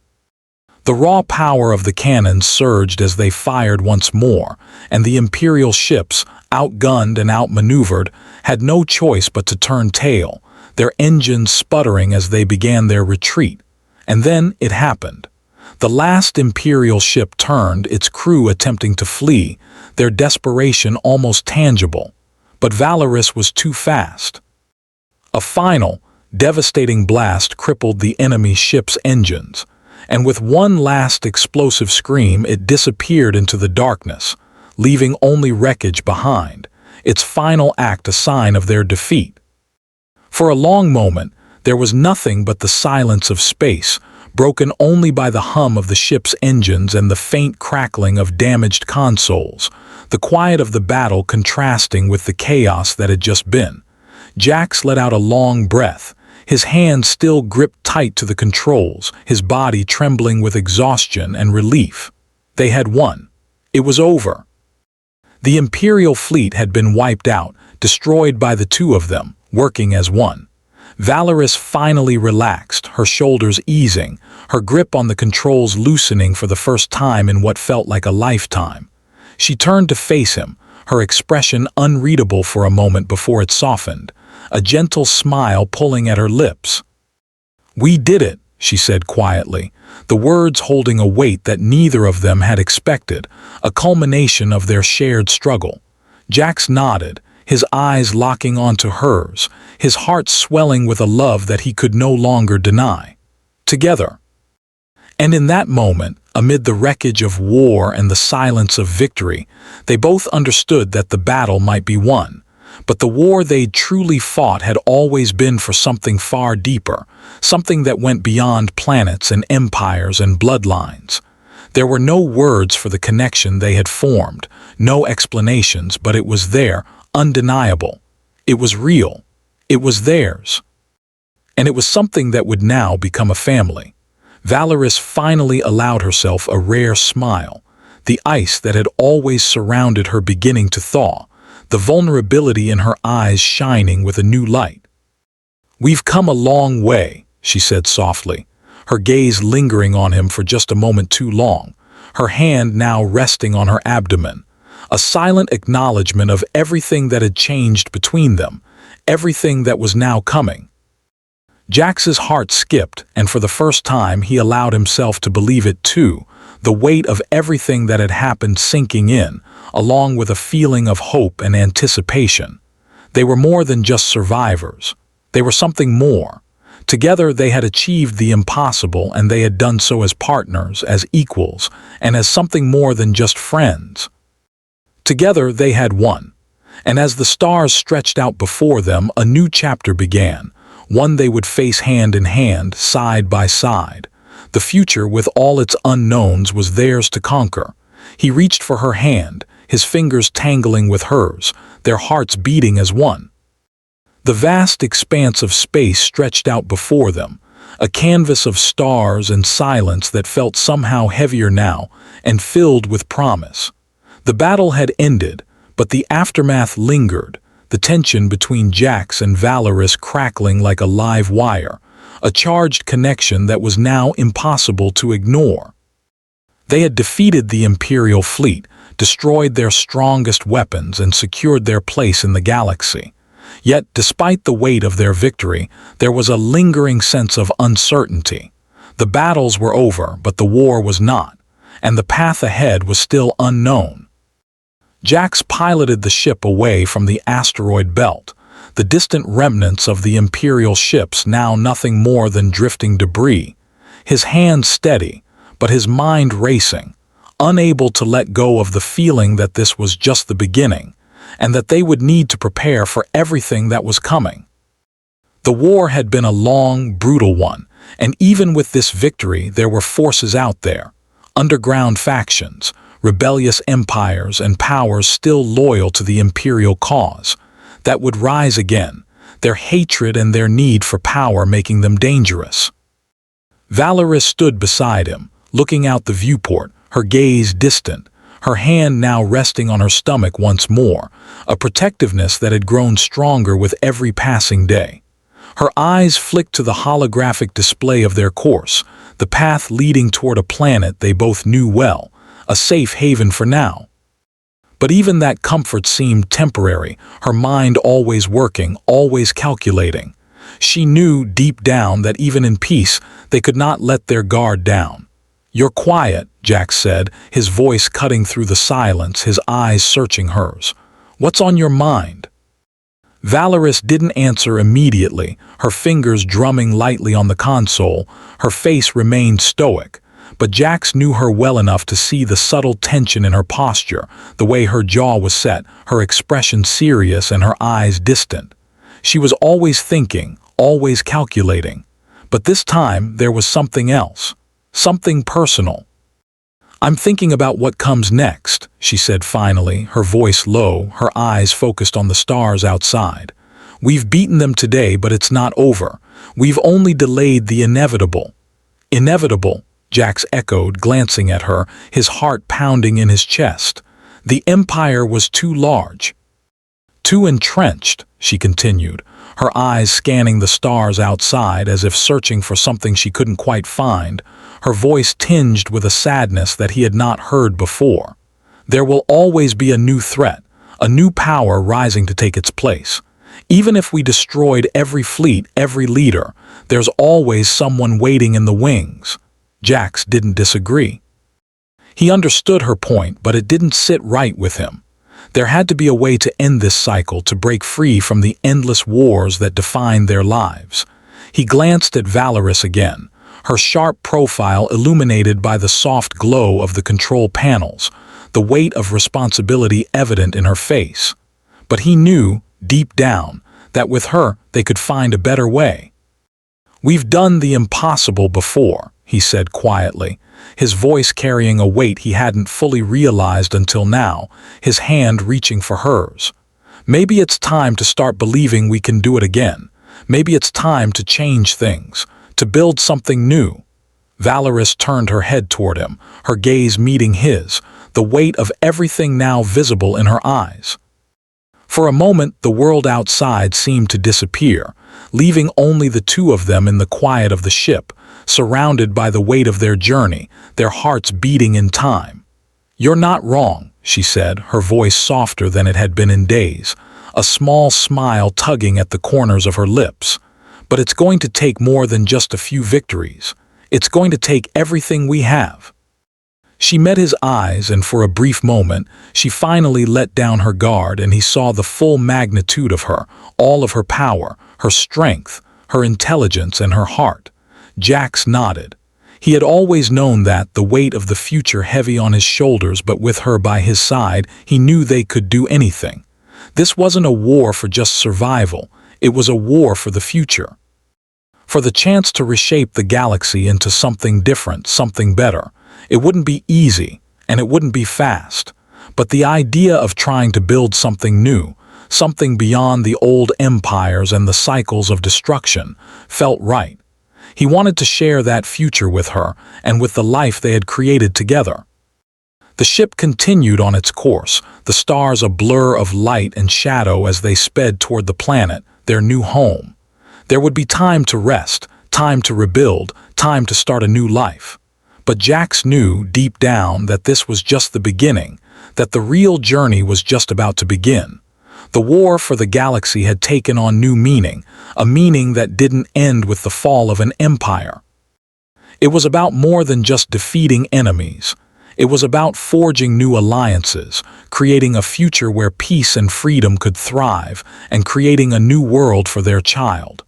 The raw power of the cannons surged as they fired once more, and the Imperial ships, outgunned and outmaneuvered, had no choice but to turn tail, their engines sputtering as they began their retreat. And then it happened. The last Imperial ship turned, its crew attempting to flee, their desperation almost tangible. But Valariss was too fast. A final, devastating blast crippled the enemy ship's engines, and with one last explosive scream it disappeared into the darkness, leaving only wreckage behind, its final act a sign of their defeat. For a long moment, there was nothing but the silence of space, broken only by the hum of the ship's engines and the faint crackling of damaged consoles, the quiet of the battle contrasting with the chaos that had just been. Jax let out a long breath, his hands still gripped tight to the controls, his body trembling with exhaustion and relief. They had won. It was over. The Imperial fleet had been wiped out, destroyed by the two of them, working as one. Valariss finally relaxed, her shoulders easing, her grip on the controls loosening for the first time in what felt like a lifetime. She turned to face him, her expression unreadable for a moment before it softened, a gentle smile pulling at her lips. "We did it," she said quietly, the words holding a weight that neither of them had expected, a culmination of their shared struggle. Jax nodded, his eyes locking onto hers, his heart swelling with a love that he could no longer deny. Together. And in that moment, amid the wreckage of war and the silence of victory, they both understood that the battle might be won. But the war they'd truly fought had always been for something far deeper, something that went beyond planets and empires and bloodlines. There were no words for the connection they had formed, no explanations, but it was there, undeniable. It was real. It was theirs. And it was something that would now become a family. Valariss finally allowed herself a rare smile, the ice that had always surrounded her beginning to thaw, the vulnerability in her eyes shining with a new light. "We've come a long way," she said softly, her gaze lingering on him for just a moment too long, her hand now resting on her abdomen, a silent acknowledgement of everything that had changed between them, everything that was now coming. Jax's heart skipped, and for the first time he allowed himself to believe it too, the weight of everything that had happened sinking in, along with a feeling of hope and anticipation. They were more than just survivors. They were something more. Together they had achieved the impossible, and they had done so as partners, as equals, and as something more than just friends. Together they had won. And as the stars stretched out before them, a new chapter began, one they would face hand in hand, side by side. The future, with all its unknowns, was theirs to conquer. He reached for her hand, his fingers tangling with hers, their hearts beating as one. The vast expanse of space stretched out before them, a canvas of stars and silence that felt somehow heavier now and filled with promise. The battle had ended, but the aftermath lingered, the tension between Jax and Valariss crackling like a live wire, a charged connection that was now impossible to ignore. They had defeated the Imperial fleet, destroyed their strongest weapons, and secured their place in the galaxy. Yet, despite the weight of their victory, there was a lingering sense of uncertainty. The battles were over, but the war was not, and the path ahead was still unknown. Jax piloted the ship away from the asteroid belt, the distant remnants of the Imperial ships now nothing more than drifting debris, his hand steady, but his mind racing, unable to let go of the feeling that this was just the beginning, and that they would need to prepare for everything that was coming. The war had been a long, brutal one, and even with this victory there were forces out there, underground factions, rebellious empires and powers still loyal to the Imperial cause, that would rise again, their hatred and their need for power making them dangerous. Valariss stood beside him, looking out the viewport, her gaze distant, her hand now resting on her stomach once more, a protectiveness that had grown stronger with every passing day. Her eyes flicked to the holographic display of their course, the path leading toward a planet they both knew well, a safe haven for now. But even that comfort seemed temporary, her mind always working, always calculating. She knew deep down that even in peace, they could not let their guard down. "You're quiet," Jax said, his voice cutting through the silence, his eyes searching hers. "What's on your mind?" Valariss didn't answer immediately, her fingers drumming lightly on the console. Her face remained stoic, but Jax knew her well enough to see the subtle tension in her posture, the way her jaw was set, her expression serious and her eyes distant. She was always thinking, always calculating. But this time there was something else, something personal. "I'm thinking about what comes next," she said finally, her voice low, her eyes focused on the stars outside. "We've beaten them today, but it's not over. We've only delayed the inevitable." "Inevitable?" Jax echoed, glancing at her, his heart pounding in his chest. The Empire was too large. "Too entrenched," she continued, her eyes scanning the stars outside as if searching for something she couldn't quite find, her voice tinged with a sadness that he had not heard before. "There will always be a new threat, a new power rising to take its place. Even if we destroyed every fleet, every leader, there's always someone waiting in the wings." Jax didn't disagree. He understood her point, but it didn't sit right with him. There had to be a way to end this cycle, to break free from the endless wars that defined their lives. He glanced at Valariss again, her sharp profile illuminated by the soft glow of the control panels, the weight of responsibility evident in her face. But he knew, deep down, that with her they could find a better way. "We've done the impossible before," he said quietly, his voice carrying a weight he hadn't fully realized until now, his hand reaching for hers. "Maybe it's time to start believing we can do it again. Maybe it's time to change things, to build something new." Valariss turned her head toward him, her gaze meeting his, the weight of everything now visible in her eyes. For a moment, the world outside seemed to disappear, leaving only the two of them in the quiet of the ship, surrounded by the weight of their journey, their hearts beating in time. "You're not wrong," she said, her voice softer than it had been in days, a small smile tugging at the corners of her lips. "But it's going to take more than just a few victories. It's going to take everything we have." She met his eyes, and for a brief moment, she finally let down her guard, and he saw the full magnitude of her, all of her power, her strength, her intelligence, and her heart. Jax nodded. He had always known that, the weight of the future heavy on his shoulders, but with her by his side, he knew they could do anything. This wasn't a war for just survival, it was a war for the future. For the chance to reshape the galaxy into something different, something better. It wouldn't be easy, and it wouldn't be fast, but the idea of trying to build something new, something beyond the old empires and the cycles of destruction, felt right. He wanted to share that future with her, and with the life they had created together. The ship continued on its course, the stars a blur of light and shadow as they sped toward the planet, their new home. There would be time to rest, time to rebuild, time to start a new life. But Jax knew, deep down, that this was just the beginning, that the real journey was just about to begin. The war for the galaxy had taken on new meaning, a meaning that didn't end with the fall of an empire. It was about more than just defeating enemies. It was about forging new alliances, creating a future where peace and freedom could thrive, and creating a new world for their child.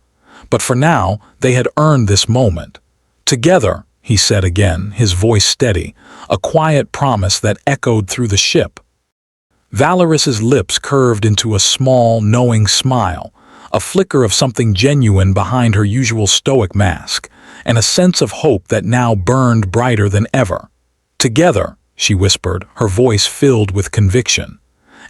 But for now, they had earned this moment. "Together," he said again, his voice steady, a quiet promise that echoed through the ship. Valariss's lips curved into a small, knowing smile, a flicker of something genuine behind her usual stoic mask, and a sense of hope that now burned brighter than ever. "Together," she whispered, her voice filled with conviction.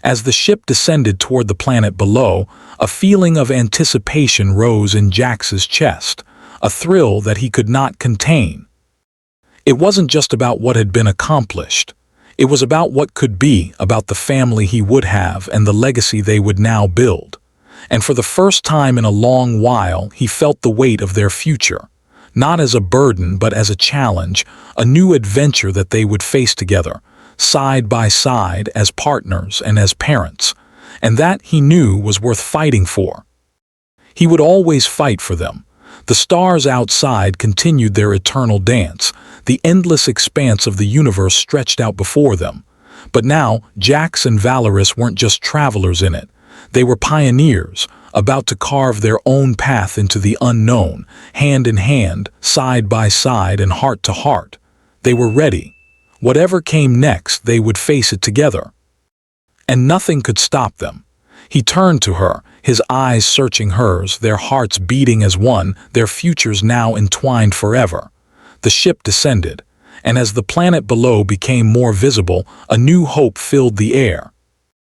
As the ship descended toward the planet below, a feeling of anticipation rose in Jax's chest, a thrill that he could not contain. It wasn't just about what had been accomplished. It was about what could be, about the family he would have and the legacy they would now build. And for the first time in a long while, he felt the weight of their future, not as a burden but as a challenge, a new adventure that they would face together, side by side, as partners and as parents. And that, he knew, was worth fighting for. He would always fight for them. The stars outside continued their eternal dance. The endless expanse of the universe stretched out before them. But now, Jax and Valariss weren't just travelers in it. They were pioneers, about to carve their own path into the unknown, hand in hand, side by side, and heart to heart. They were ready. Whatever came next, they would face it together. And nothing could stop them. He turned to her, his eyes searching hers, their hearts beating as one, their futures now entwined forever. The ship descended, and as the planet below became more visible, a new hope filled the air.